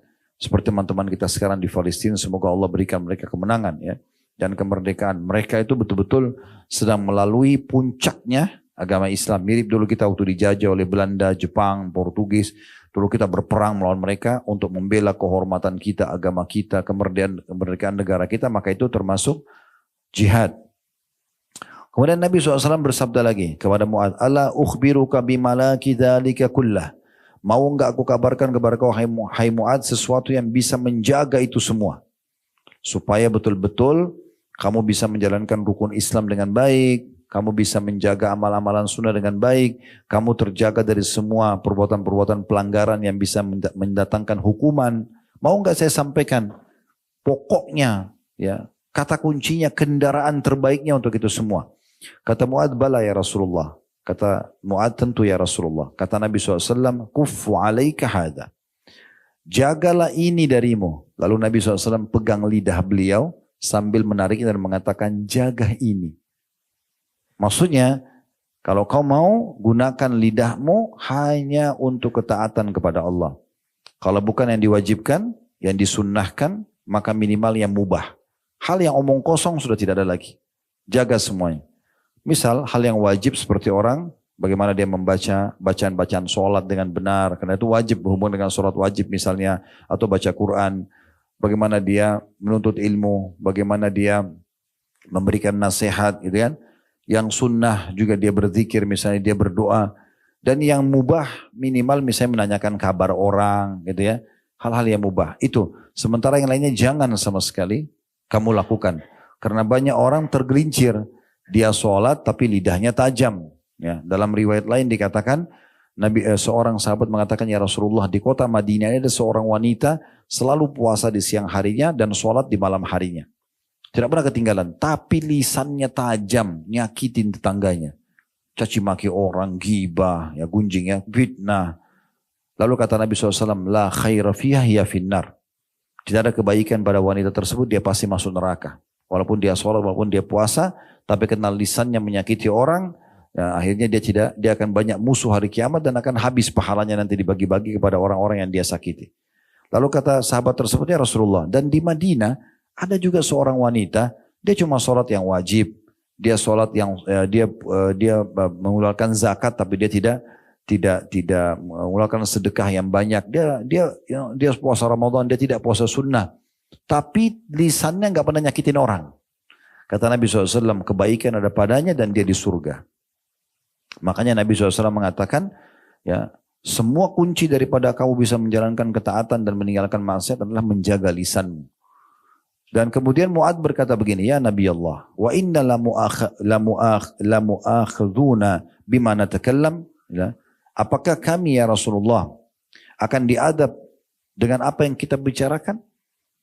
Seperti teman-teman kita sekarang di Palestina, semoga Allah berikan mereka kemenangan ya dan kemerdekaan. Mereka itu betul-betul sedang melalui puncaknya agama Islam. Mirip dulu kita waktu dijajah oleh Belanda, Jepang, Portugis. Dulu kita berperang melawan mereka untuk membela kehormatan kita, agama kita, kemerdekaan negara kita. Maka itu termasuk jihad. Kemudian Nabi SAW bersabda lagi kepada Mu'ad, ala ukhbiruka bimalaki dzalika kullah. Mau enggak aku kabarkan kepada kau hai Mu'ad sesuatu yang bisa menjaga itu semua. Supaya betul-betul kamu bisa menjalankan rukun Islam dengan baik. Kamu bisa menjaga amal-amalan sunnah dengan baik. Kamu terjaga dari semua perbuatan-perbuatan pelanggaran yang bisa mendatangkan hukuman. Mau enggak saya sampaikan pokoknya ya, kata kuncinya, kendaraan terbaiknya untuk itu semua. Kata Mu'ad, bala ya Rasulullah. Kata Mu'ad, tentu ya Rasulullah. Kata Nabi SAW, kuffu alaika hadha. Jagalah ini darimu. Lalu Nabi SAW pegang lidah beliau sambil menariknya dan mengatakan, jaga ini. Maksudnya, kalau kau mau, gunakan lidahmu hanya untuk ketaatan kepada Allah. Kalau bukan yang diwajibkan, yang disunnahkan, maka minimal yang mubah. Hal yang omong kosong sudah tidak ada lagi. Jaga semuanya. Misal hal yang wajib seperti orang bagaimana dia membaca bacaan-bacaan sholat dengan benar, karena itu wajib berhubungan dengan sholat wajib misalnya, atau baca Quran, bagaimana dia menuntut ilmu, bagaimana dia memberikan nasihat gitu kan. Yang sunnah juga dia berzikir, misalnya dia berdoa, dan yang mubah minimal misalnya menanyakan kabar orang gitu ya, hal-hal yang mubah itu. Sementara yang lainnya jangan sama sekali kamu lakukan, karena banyak orang tergelincir. Dia sholat tapi lidahnya tajam. Ya, dalam riwayat lain dikatakan seorang sahabat mengatakan, ya Rasulullah, di kota Madinah ini ada seorang wanita selalu puasa di siang harinya dan sholat di malam harinya. Tidak pernah ketinggalan. Tapi lisannya tajam, nyakitin tetangganya. Caci maki orang, ghibah, ya gunjing ya, fitnah. Lalu kata Nabi SAW, la khaira fiha hiya finnar. Tidak ada kebaikan pada wanita tersebut, dia pasti masuk neraka. Walaupun dia sholat, walaupun dia puasa, tapi karena lisannya menyakiti orang, ya, akhirnya dia akan banyak musuh hari kiamat dan akan habis pahalanya nanti dibagi-bagi kepada orang-orang yang dia sakiti. Lalu kata sahabat tersebut, ya Rasulullah, dan di Madinah Ada juga seorang wanita, dia cuma sholat yang wajib, dia sholat yang dia mengeluarkan zakat, tapi dia tidak mengeluarkan sedekah yang banyak. Dia puasa Ramadan, dia tidak puasa sunnah, tapi lisannya nggak pernah nyakitin orang. Kata Nabi SAW, kebaikan ada padanya dan dia di surga. Makanya Nabi SAW mengatakan, ya, semua kunci daripada kamu bisa menjalankan ketaatan dan meninggalkan maksiat adalah menjaga lisanmu. Dan kemudian Mu'adz berkata begini, ya Nabi Allah, wa inna la mu'akhiduna bima natakallam. Apakah kami ya Rasulullah akan diadab dengan apa yang kita bicarakan?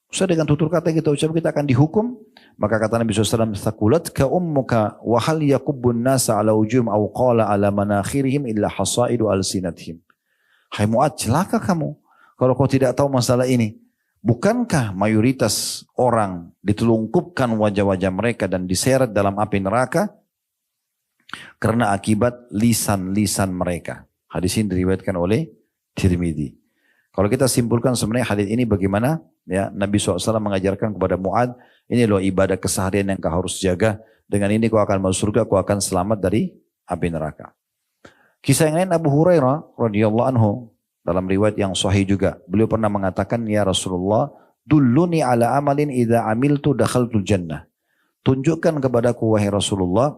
Usah dengan tutur kata yang kita ucap kita akan dihukum. Maka kata Nabi SAW, "Thaqulatka ummuka wa hal yakubbun nasa ala ujum aw qala ala manakhirihim illa hasaidu alsinatihim." Hai Mu'adz, celaka kamu kalau kau tidak tahu masalah ini. Bukankah mayoritas orang ditelungkupkan wajah-wajah mereka dan diseret dalam api neraka karena akibat lisan-lisan mereka. Hadis ini diriwayatkan oleh Tirmidzi. Kalau kita simpulkan sebenarnya hadis ini bagaimana? Ya, Nabi SAW mengajarkan kepada Mu'adz, ini loh ibadah keseharian yang kau harus jaga. Dengan ini kau akan masuk surga, kau akan selamat dari api neraka. Kisah yang lain Abu Hurairah radhiyallahu anhu dalam riwayat yang sahih juga. Beliau pernah mengatakan, ya Rasulullah, dulluni ala amalin idza amiltu dakhaltul jannah. Tunjukkan kepadaku wahai Rasulullah.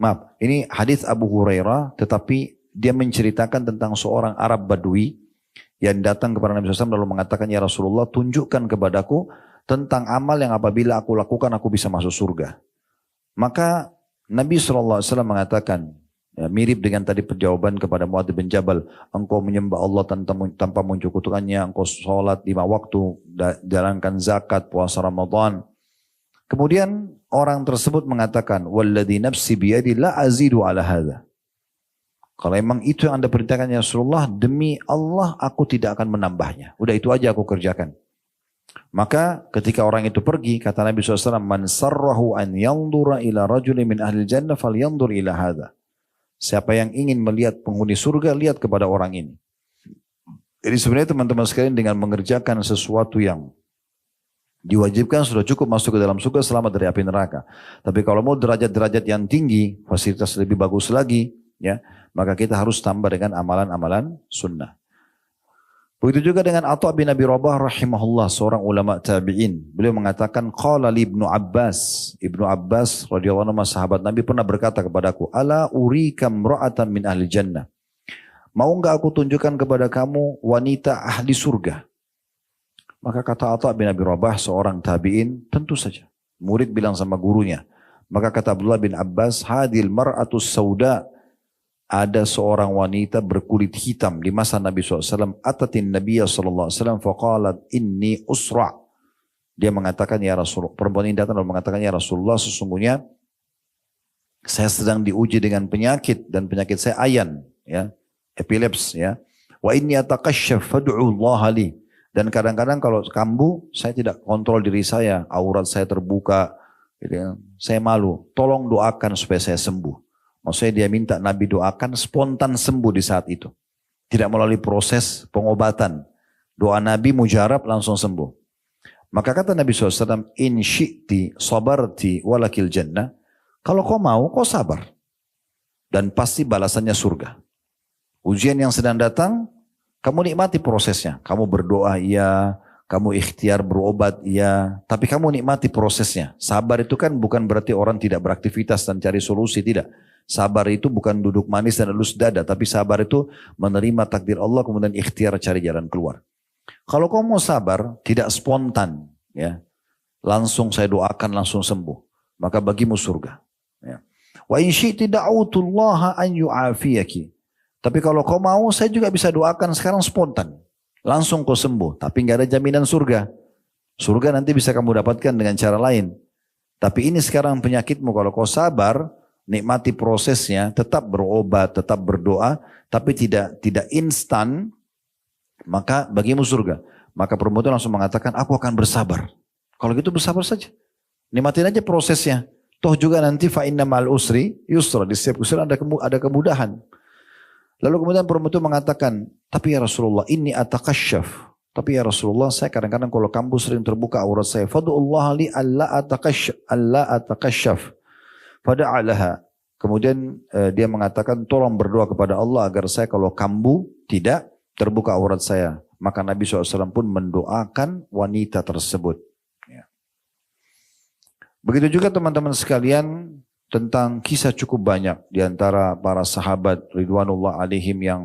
Maaf, ini hadis Abu Hurairah, tetapi dia menceritakan tentang seorang Arab Badui yang datang kepada Nabi SAW lalu mengatakan, ya Rasulullah, tunjukkan kepadaku tentang amal yang apabila aku lakukan aku bisa masuk surga. Maka Nabi SAW mengatakan, ya, mirip dengan tadi perjawaban kepada Mu'adz bin Jabal, engkau menyembah Allah tanpa menyekutukannya, engkau sholat 5 waktu, jalankan zakat, puasa Ramadan. Kemudian orang tersebut mengatakan, walladzi nafsi biyadi la azidu ala hadza. Kalau memang itu yang anda perintahkan ya Rasulullah, demi Allah aku tidak akan menambahnya. Udah itu aja aku kerjakan. Maka ketika orang itu pergi, kata Nabi SAW, man sarrahu an yandura ila rajulin min ahli jannah fal yandur ila hadza. Siapa yang ingin melihat penghuni surga, lihat kepada orang ini. Jadi sebenarnya teman-teman sekalian dengan mengerjakan sesuatu yang diwajibkan sudah cukup masuk ke dalam surga selamat dari api neraka. Tapi kalau mau derajat-derajat yang tinggi, fasilitas lebih bagus lagi, ya, maka kita harus tambah dengan amalan-amalan sunnah. Begitu juga dengan Atha bin Abi Rabah rahimahullah, seorang ulama tabi'in. Beliau mengatakan, qala li Ibnu Abbas. Ibnu Abbas radhiyallahu anhu sahabat Nabi pernah berkata kepadaku, ala urika imra'atan min ahli jannah. Mau enggak aku tunjukkan kepada kamu wanita ahli surga? Maka kata Atha bin Abi Rabah, seorang tabi'in, tentu saja. Murid bilang sama gurunya. Maka kata Abdullah bin Abbas, hadil mar'atus sauda. Ada seorang wanita berkulit hitam di masa Nabi SAW. Atatin Nabiya SAW faqalat inni usra'. Dia mengatakan, ya Rasulullah, perempuan ini datang dan mengatakan, ya Rasulullah, sesungguhnya saya sedang diuji dengan penyakit dan penyakit saya ayan, ya, epileps, ya. Wa inni ataqasyaf fad'u Allah li. Dan kadang-kadang kalau kambuh, saya tidak kontrol diri saya, aurat saya terbuka, gitu ya. Saya malu. Tolong doakan supaya saya sembuh. Maksudnya dia minta Nabi doakan spontan sembuh di saat itu. Tidak melalui proses pengobatan. Doa Nabi mujarab langsung sembuh. Maka kata Nabi SAW, in syi'ti sabarti walakil jannah. Kalau kau mau, kau sabar. Dan pasti balasannya surga. Ujian yang sedang datang, kamu nikmati prosesnya. Kamu berdoa, iya. Kamu ikhtiar berobat, iya. Tapi kamu nikmati prosesnya. Sabar itu kan bukan berarti orang tidak beraktivitas dan cari solusi, tidak. Sabar itu bukan duduk manis dan elus dada, tapi sabar itu menerima takdir Allah kemudian ikhtiar cari jalan keluar. Kalau kau mau sabar, tidak spontan, ya, langsung saya doakan langsung sembuh, maka bagimu surga. Ya. Wa in syi'ti da'utullaha an yu'afiyaki. Tapi kalau kau mau, saya juga bisa doakan sekarang spontan, langsung kau sembuh, tapi nggak ada jaminan surga. Surga nanti bisa kamu dapatkan dengan cara lain. Tapi ini sekarang penyakitmu, kalau kau sabar, nikmati prosesnya, tetap berobat, tetap berdoa, tapi tidak instan, maka bagimu surga. Maka perempuan itu langsung mengatakan, aku akan bersabar. Kalau gitu bersabar saja. Nikmatin aja prosesnya. Toh juga nanti fa inna ma'al usri yusra. Di setiap usaha ada kemudahan. Lalu kemudian perempuan itu mengatakan, tapi ya Rasulullah, inni atakasyaf. Tapi ya Rasulullah, saya kadang-kadang kalau kambuh sering terbuka aurat saya. Fadu'ullah li alla atakashaf. Fada'alaha. Kemudian dia mengatakan, tolong berdoa kepada Allah agar saya kalau kambuh tidak terbuka aurat saya. Maka Nabi SAW pun mendoakan wanita tersebut. Ya. Begitu juga teman-teman sekalian, tentang kisah cukup banyak di antara para sahabat ridwanullah alaihim yang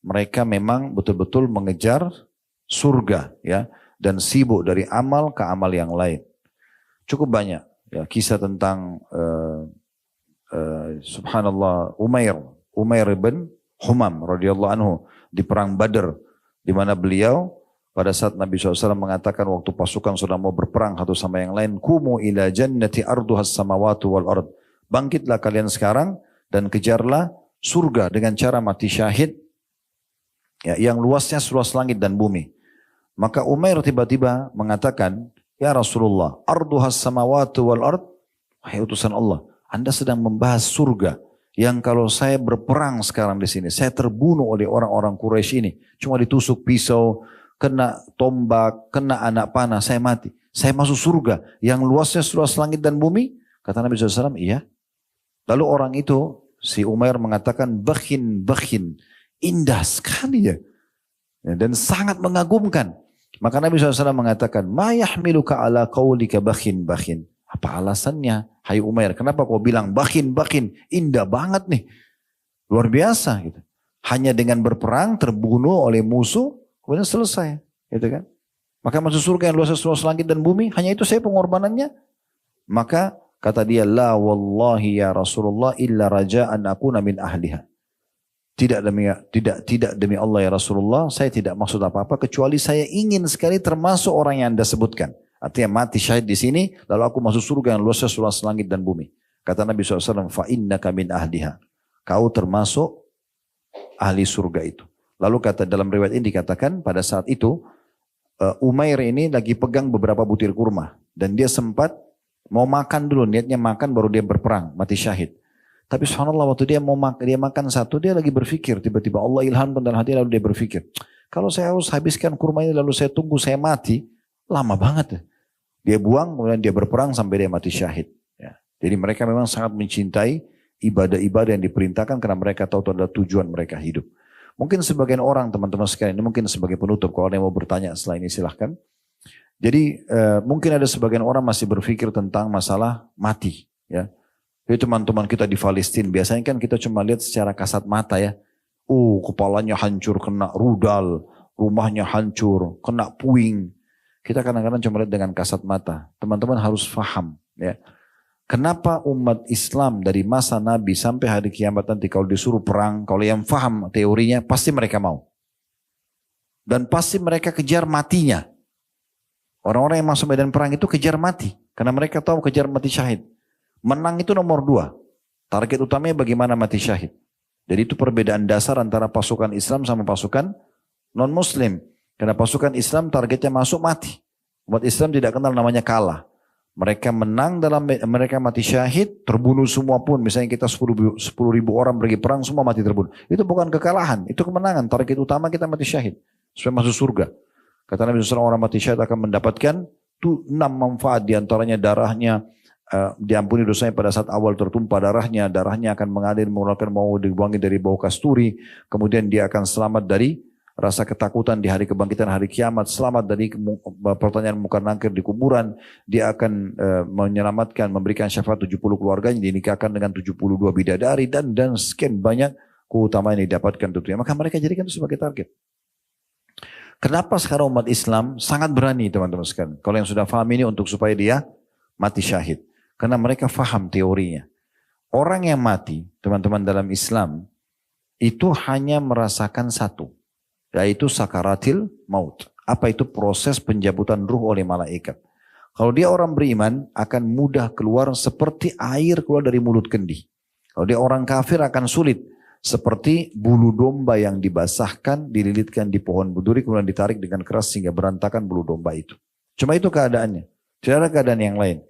mereka memang betul-betul mengejar surga, ya, dan sibuk dari amal ke amal yang lain. Cukup banyak ya kisah tentang subhanallah Umair bin Humam radhiyallahu anhu di perang Badar, di mana beliau pada saat Nabi SAW mengatakan waktu pasukan sudah mau berperang satu sama yang lain, kumu ila jannati arduhas samawatu wal ard. Bangkitlah kalian sekarang dan kejarlah surga dengan cara mati syahid, ya, yang luasnya seluas langit dan bumi. Maka Umair tiba-tiba mengatakan, ya Rasulullah, arduhas samawatu wal ard. Wahai utusan Allah, Anda sedang membahas surga yang kalau saya berperang sekarang di sini, saya terbunuh oleh orang-orang Quraisy ini. Cuma ditusuk pisau, kena tombak, kena anak panah, saya mati. Saya masuk surga yang luasnya seluas langit dan bumi. Kata Nabi SAW, iya. Lalu orang itu, si Umair mengatakan, bakhin, indah sekali ya. Dan sangat mengagumkan. Maka Nabi SAW mengatakan, ma yahmiluka ala qawlika bakhin. Apa alasannya? Hai Umair, kenapa kau bilang bakhin, indah banget nih. Luar biasa gitu. Hanya dengan berperang, terbunuh oleh musuh, kemudian selesai. Gitu kan? Maka masuk surga yang luasnya seluas langit dan bumi, hanya itu saya pengorbanannya. Maka kata dia, la wallahi ya Rasulullah illa raja'an akuna min ahliha. Tidak demi Allah ya Rasulullah, saya tidak maksud apa-apa kecuali saya ingin sekali termasuk orang yang Anda sebutkan. Artinya mati syahid di sini, lalu aku masuk surga yang luasnya seluas langit dan bumi. Kata Nabi SAW, fa innaka min ahliha. Kau termasuk ahli surga itu. Lalu kata dalam riwayat ini dikatakan pada saat itu Umair ini lagi pegang beberapa butir kurma dan dia sempat mau makan dulu, niatnya makan baru dia berperang, mati syahid. Tapi subhanallah waktu dia makan satu, dia lagi berpikir, tiba-tiba Allah ilhamkan dalam hati lalu dia berpikir, kalau saya harus habiskan kurma ini lalu saya tunggu saya mati, lama banget. Dia buang, kemudian dia berperang sampai dia mati syahid. Ya. Jadi mereka memang sangat mencintai ibadah-ibadah yang diperintahkan karena mereka tahu itu adalah tujuan mereka hidup. Mungkin sebagian orang teman-teman sekalian, ini mungkin sebagai penutup, kalau ada yang mau bertanya setelah ini silahkan. Jadi mungkin ada sebagian orang masih berpikir tentang masalah mati. Ya. Jadi teman-teman kita di Palestina, biasanya kan kita cuma lihat secara kasat mata ya. Kepalanya hancur, kena rudal, rumahnya hancur, kena puing. Kita kadang-kadang cuma lihat dengan kasat mata. Teman-teman harus faham ya. Kenapa umat Islam dari masa Nabi sampai hari kiamat nanti kalau disuruh perang, kalau yang faham teorinya pasti mereka mau. Dan pasti mereka kejar matinya. Orang-orang yang masuk medan perang itu kejar mati. Karena mereka tahu kejar mati syahid. Menang itu nomor 2. Target utamanya bagaimana mati syahid. Jadi itu perbedaan dasar antara pasukan Islam sama pasukan non-Muslim. Karena pasukan Islam targetnya masuk mati. Umat Islam tidak kenal namanya kalah. Mereka menang mereka mati syahid, terbunuh semua pun. Misalnya kita 10 ribu orang pergi perang, semua mati terbunuh. Itu bukan kekalahan, itu kemenangan. Target utama kita mati syahid. Supaya masuk surga. Kata Nabi SAW, orang mati syahid akan mendapatkan 6 manfaat. Di antaranya darahnya, diampuni dosanya pada saat awal tertumpah darahnya akan mengalir mengeluarkan mau dibuangi dari bau kasturi, kemudian dia akan selamat dari rasa ketakutan di hari kebangkitan hari kiamat, selamat dari pertanyaan munkar nakir di kuburan, dia akan menyelamatkan, memberikan syafaat 70 keluarganya, dinikahkan dengan 72 bidadari dan sekian banyak keutamaan yang didapatkan tentunya. Maka mereka jadikan itu sebagai target. Kenapa sekarang umat Islam sangat berani teman-teman sekalian? Kalau yang sudah paham ini untuk supaya dia mati syahid. Karena mereka faham teorinya. Orang yang mati, teman-teman dalam Islam, itu hanya merasakan satu. Yaitu sakaratil maut. Apa itu? Proses pencabutan ruh oleh malaikat. Kalau dia orang beriman, akan mudah keluar seperti air keluar dari mulut kendi. Kalau dia orang kafir akan sulit. Seperti bulu domba yang dibasahkan, dililitkan di pohon berduri, kemudian ditarik dengan keras sehingga berantakan bulu domba itu. Cuma itu keadaannya. Tidak ada keadaan yang lain.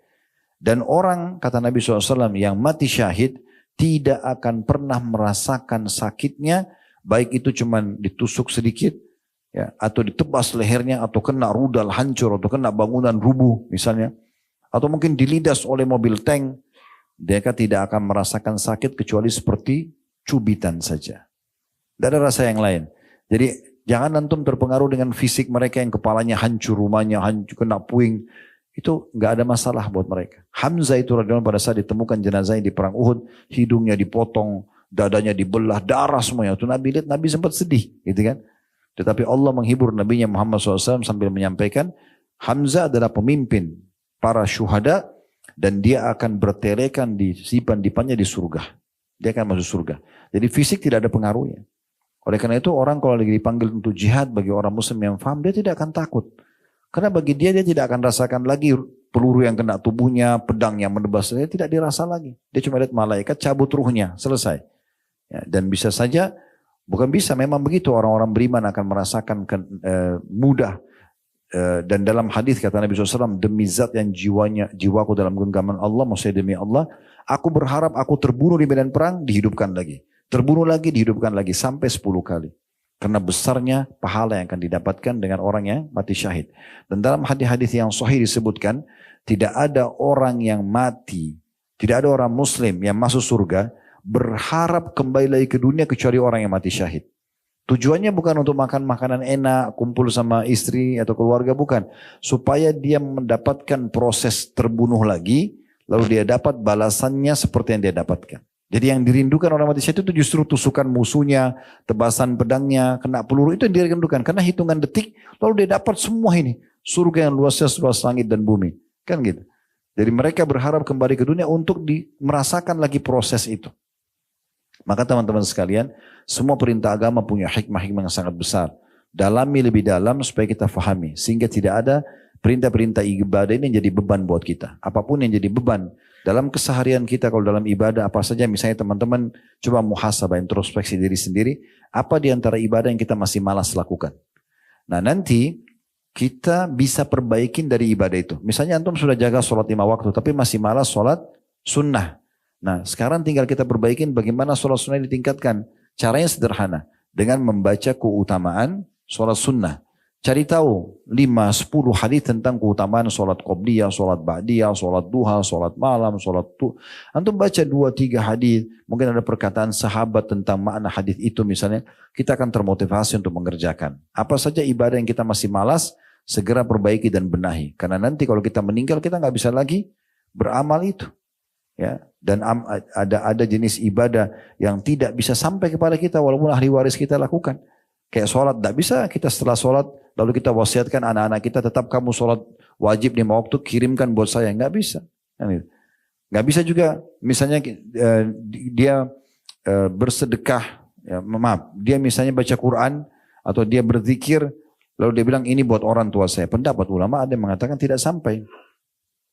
Dan orang, kata Nabi SAW, yang mati syahid tidak akan pernah merasakan sakitnya, baik itu cuma ditusuk sedikit, ya, atau ditebas lehernya, atau kena rudal hancur, atau kena bangunan rubuh misalnya, atau mungkin dilidas oleh mobil tank, mereka tidak akan merasakan sakit kecuali seperti cubitan saja. Tidak ada rasa yang lain. Jadi jangan antum terpengaruh dengan fisik mereka yang kepalanya hancur, rumahnya hancur, kena puing. Itu nggak ada masalah buat mereka. Hamzah itu radhiyallahu pada saat ditemukan jenazahnya di perang Uhud, hidungnya dipotong, dadanya dibelah, darah semuanya. Itu Nabi lihat, Nabi sempat sedih, gitu kan? Tetapi Allah menghibur Nabinya Muhammad SAW sambil menyampaikan, Hamzah adalah pemimpin para syuhada dan dia akan bertelekan di dipannya di surga. Dia akan masuk surga. Jadi fisik tidak ada pengaruhnya. Oleh karena itu orang kalau lagi dipanggil untuk jihad bagi orang muslim yang faham, dia tidak akan takut. Karena bagi dia tidak akan rasakan lagi peluru yang kena tubuhnya, pedang yang menebas, dia tidak dirasa lagi. Dia cuma lihat malaikat cabut ruhnya, selesai. Ya, dan bisa saja, bukan bisa, memang begitu orang-orang beriman akan merasakan mudah. Dan dalam hadis kata Nabi SAW, demi zat yang jiwaku dalam genggaman Allah, maksudnya demi Allah, aku berharap aku terbunuh di medan perang, dihidupkan lagi. Terbunuh lagi, dihidupkan lagi, sampai 10 kali. Karena besarnya pahala yang akan didapatkan dengan orang yang mati syahid. Dan dalam hadis-hadis yang sahih disebutkan, tidak ada orang yang mati, tidak ada orang muslim yang masuk surga, berharap kembali lagi ke dunia kecuali orang yang mati syahid. Tujuannya bukan untuk makan makanan enak, kumpul sama istri atau keluarga, bukan. Supaya dia mendapatkan proses terbunuh lagi, lalu dia dapat balasannya seperti yang dia dapatkan. Jadi yang dirindukan orang mati syahid itu justru tusukan musuhnya, tebasan pedangnya, kena peluru, itu yang dirindukan. Karena hitungan detik, lalu dia dapat semua ini. Surga yang luasnya seluas langit dan bumi. Kan gitu. Jadi mereka berharap kembali ke dunia untuk merasakan lagi proses itu. Maka teman-teman sekalian, semua perintah agama punya hikmah-hikmah yang sangat besar. Dalami lebih dalam supaya kita fahami. Sehingga tidak ada perintah-perintah ibadah ini yang jadi beban buat kita. Apapun yang jadi beban dalam keseharian kita, kalau dalam ibadah apa saja, misalnya teman-teman coba muhasabah, introspeksi diri sendiri, apa di antara ibadah yang kita masih malas lakukan. Nah nanti kita bisa perbaikin dari ibadah itu. Misalnya antum sudah jaga sholat 5 waktu, tapi masih malas sholat sunnah. Nah sekarang tinggal kita perbaikin bagaimana sholat sunnah ditingkatkan. Caranya sederhana, dengan membaca keutamaan sholat sunnah. Cari tahu 5-10 hadis tentang keutamaan sholat qobliyah, sholat ba'diyah, sholat duha, sholat malam, sholat Antum baca 2-3 hadis, mungkin ada perkataan sahabat tentang makna hadis itu misalnya, kita akan termotivasi untuk mengerjakan. Apa saja ibadah yang kita masih malas, segera perbaiki dan benahi. Karena nanti kalau kita meninggal, kita nggak bisa lagi beramal itu. Ya, dan ada jenis ibadah yang tidak bisa sampai kepada kita walaupun ahli waris kita lakukan. Kayak sholat, tidak bisa kita setelah sholat lalu kita wasiatkan anak-anak kita tetap kamu sholat wajib 5 waktu, kirimkan buat saya. Nggak bisa. Nggak bisa juga misalnya dia bersedekah, ya, maaf, dia misalnya baca Quran atau dia berzikir lalu dia bilang ini buat orang tua saya. Pendapat ulama ada yang mengatakan tidak sampai.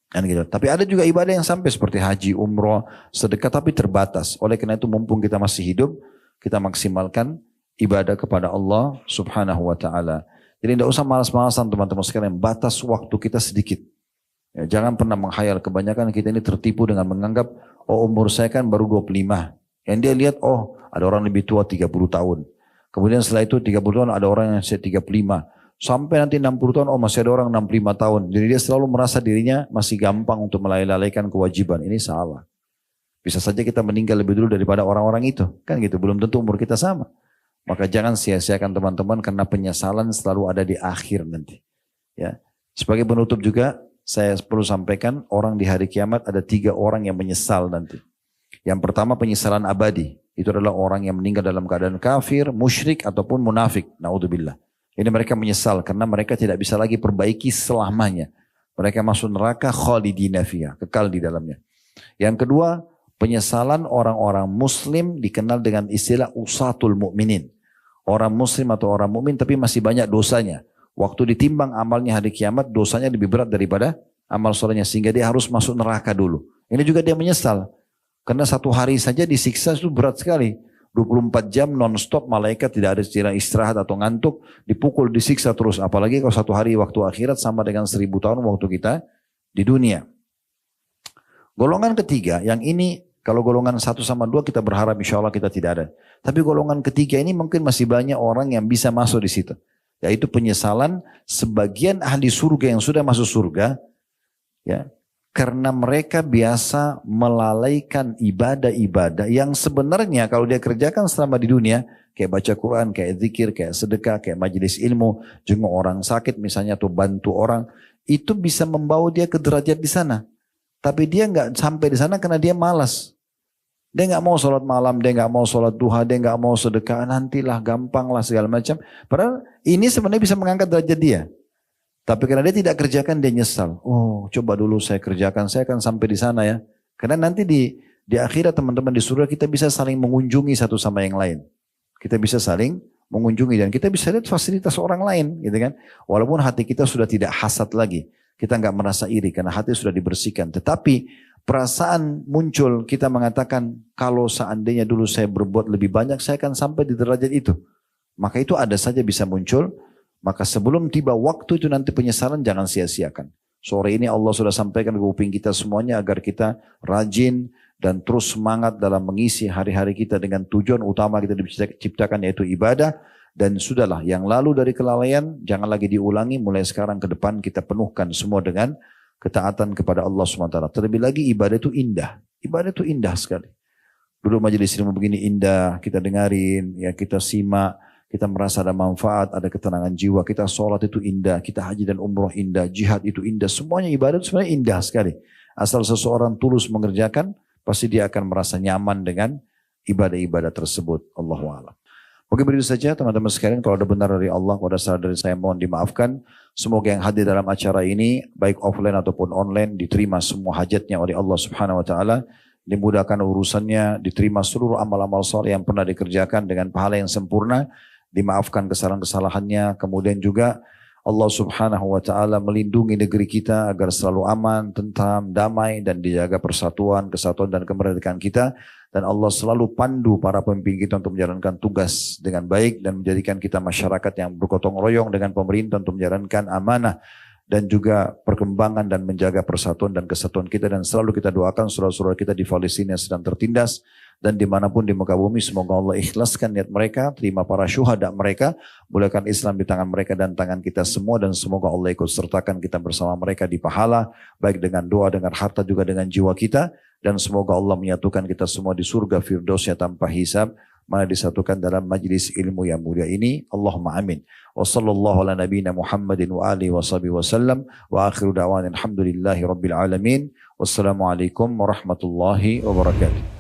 Kan gitu. Tapi ada juga ibadah yang sampai seperti haji, umroh, sedekah tapi terbatas. Oleh karena itu mumpung kita masih hidup, kita maksimalkan ibadah kepada Allah subhanahu wa ta'ala. Jadi tidak usah malas-malasan teman-teman sekalian. Batas waktu kita sedikit. Ya, jangan pernah menghayal. Kebanyakan kita ini tertipu dengan menganggap, oh umur saya kan baru 25. Yang dia lihat, oh ada orang lebih tua 30 tahun. Kemudian setelah itu 30 tahun ada orang yang 35. Sampai nanti 60 tahun, oh masih ada orang 65 tahun. Jadi dia selalu merasa dirinya masih gampang untuk melalaikan kewajiban. Ini salah. Bisa saja kita meninggal lebih dulu daripada orang-orang itu. Kan gitu, belum tentu umur kita sama. Maka jangan sia-siakan teman-teman karena penyesalan selalu ada di akhir nanti. Ya. Sebagai penutup juga saya perlu sampaikan orang di hari kiamat ada 3 orang yang menyesal nanti. Yang pertama penyesalan abadi. Itu adalah orang yang meninggal dalam keadaan kafir, musyrik ataupun munafik. Naudzubillah. Ini mereka menyesal karena mereka tidak bisa lagi perbaiki selamanya. Mereka masuk neraka khalidina fiha, kekal di dalamnya. Yang kedua penyesalan orang-orang muslim dikenal dengan istilah usatul mukminin. Orang muslim atau orang mukmin tapi masih banyak dosanya. Waktu ditimbang amalnya hari kiamat, dosanya lebih berat daripada amal solehnya. Sehingga dia harus masuk neraka dulu. Ini juga dia menyesal. Karena 1 hari saja disiksa itu berat sekali. 24 jam non-stop malaikat tidak ada istirahat atau ngantuk. Dipukul, disiksa terus. Apalagi kalau 1 hari waktu akhirat sama dengan 1000 tahun waktu kita di dunia. Golongan ketiga, yang ini kalau golongan 1 sama 2 kita berharap insya Allah kita tidak ada. Tapi golongan ketiga ini mungkin masih banyak orang yang bisa masuk di situ. Yaitu penyesalan sebagian ahli surga yang sudah masuk surga, ya, karena mereka biasa melalaikan ibadah-ibadah yang sebenarnya kalau dia kerjakan selama di dunia, kayak baca Quran, kayak zikir, kayak sedekah, kayak majelis ilmu, jenguk orang sakit misalnya atau bantu orang, itu bisa membawa dia ke derajat di sana. Tapi dia nggak sampai di sana karena dia malas. Dia nggak mau sholat malam, dia nggak mau sholat duha, dia nggak mau sedekah, nantilah gampang lah segala macam. Padahal ini sebenarnya bisa mengangkat derajat dia. Tapi karena dia tidak kerjakan dia nyesal. Oh, coba dulu saya kerjakan, saya akan sampai di sana ya. Karena nanti di akhirat teman-teman di surga kita bisa saling mengunjungi satu sama yang lain. Kita bisa saling mengunjungi dan kita bisa lihat fasilitas orang lain, gitu kan. Walaupun hati kita sudah tidak hasad lagi, kita nggak merasa iri karena hati sudah dibersihkan. Tetapi perasaan muncul kita mengatakan kalau seandainya dulu saya berbuat lebih banyak, saya akan sampai di derajat itu. Maka itu ada saja bisa muncul. Maka sebelum tiba waktu itu nanti penyesalan jangan sia-siakan. Sore ini Allah sudah sampaikan ke kuping kita semuanya agar kita rajin dan terus semangat dalam mengisi hari-hari kita dengan tujuan utama kita diciptakan yaitu ibadah. Dan sudahlah yang lalu dari kelalaian jangan lagi diulangi, mulai sekarang ke depan kita penuhkan semua dengan ketaatan kepada Allah SWT. Terlebih lagi ibadah itu indah. Ibadah itu indah sekali. Dulu majelis ilmu begini indah, kita dengarin, ya kita simak. Kita merasa ada manfaat, ada ketenangan jiwa. Kita sholat itu indah, kita haji dan umroh indah, jihad itu indah. Semuanya ibadah itu sebenarnya indah sekali. Asal seseorang tulus mengerjakan, pasti dia akan merasa nyaman dengan ibadah-ibadah tersebut. Allahu a'lam. Mungkin begitu saja teman-teman sekalian. Kalau ada benar dari Allah, kalau ada salah dari saya mohon dimaafkan. Semoga yang hadir dalam acara ini, baik offline ataupun online, diterima semua hajatnya oleh Allah Subhanahu Wa Taala. Dimudahkan urusannya, diterima seluruh amal-amal saleh yang pernah dikerjakan dengan pahala yang sempurna. Dimaafkan kesalahan-kesalahannya, kemudian juga Allah Subhanahu wa taala melindungi negeri kita agar selalu aman, tentram, damai dan dijaga persatuan, kesatuan dan kemerdekaan kita, dan Allah selalu pandu para pemimpin kita untuk menjalankan tugas dengan baik dan menjadikan kita masyarakat yang bergotong royong dengan pemerintah untuk menjalankan amanah dan juga perkembangan dan menjaga persatuan dan kesatuan kita, dan selalu kita doakan saudara-saudara kita di Palestina yang sedang tertindas dan dimanapun di muka bumi, semoga Allah ikhlaskan niat mereka, terima para syuhada mereka, bolehkan Islam di tangan mereka dan tangan kita semua, dan semoga Allah ikut sertakan kita bersama mereka di pahala, baik dengan doa, dengan harta, juga dengan jiwa kita, dan semoga Allah menyatukan kita semua di surga Firdausnya tanpa hisab, mana disatukan dalam majlis ilmu yang mulia ini. Allahumma amin. Wa sallallahu ala nabiyina Muhammadin wa alihi wa sahbihi wa sallam, wa akhiru da'wana alhamdulillahi rabbil alamin. Wassalamualaikum warahmatullahi wabarakatuh.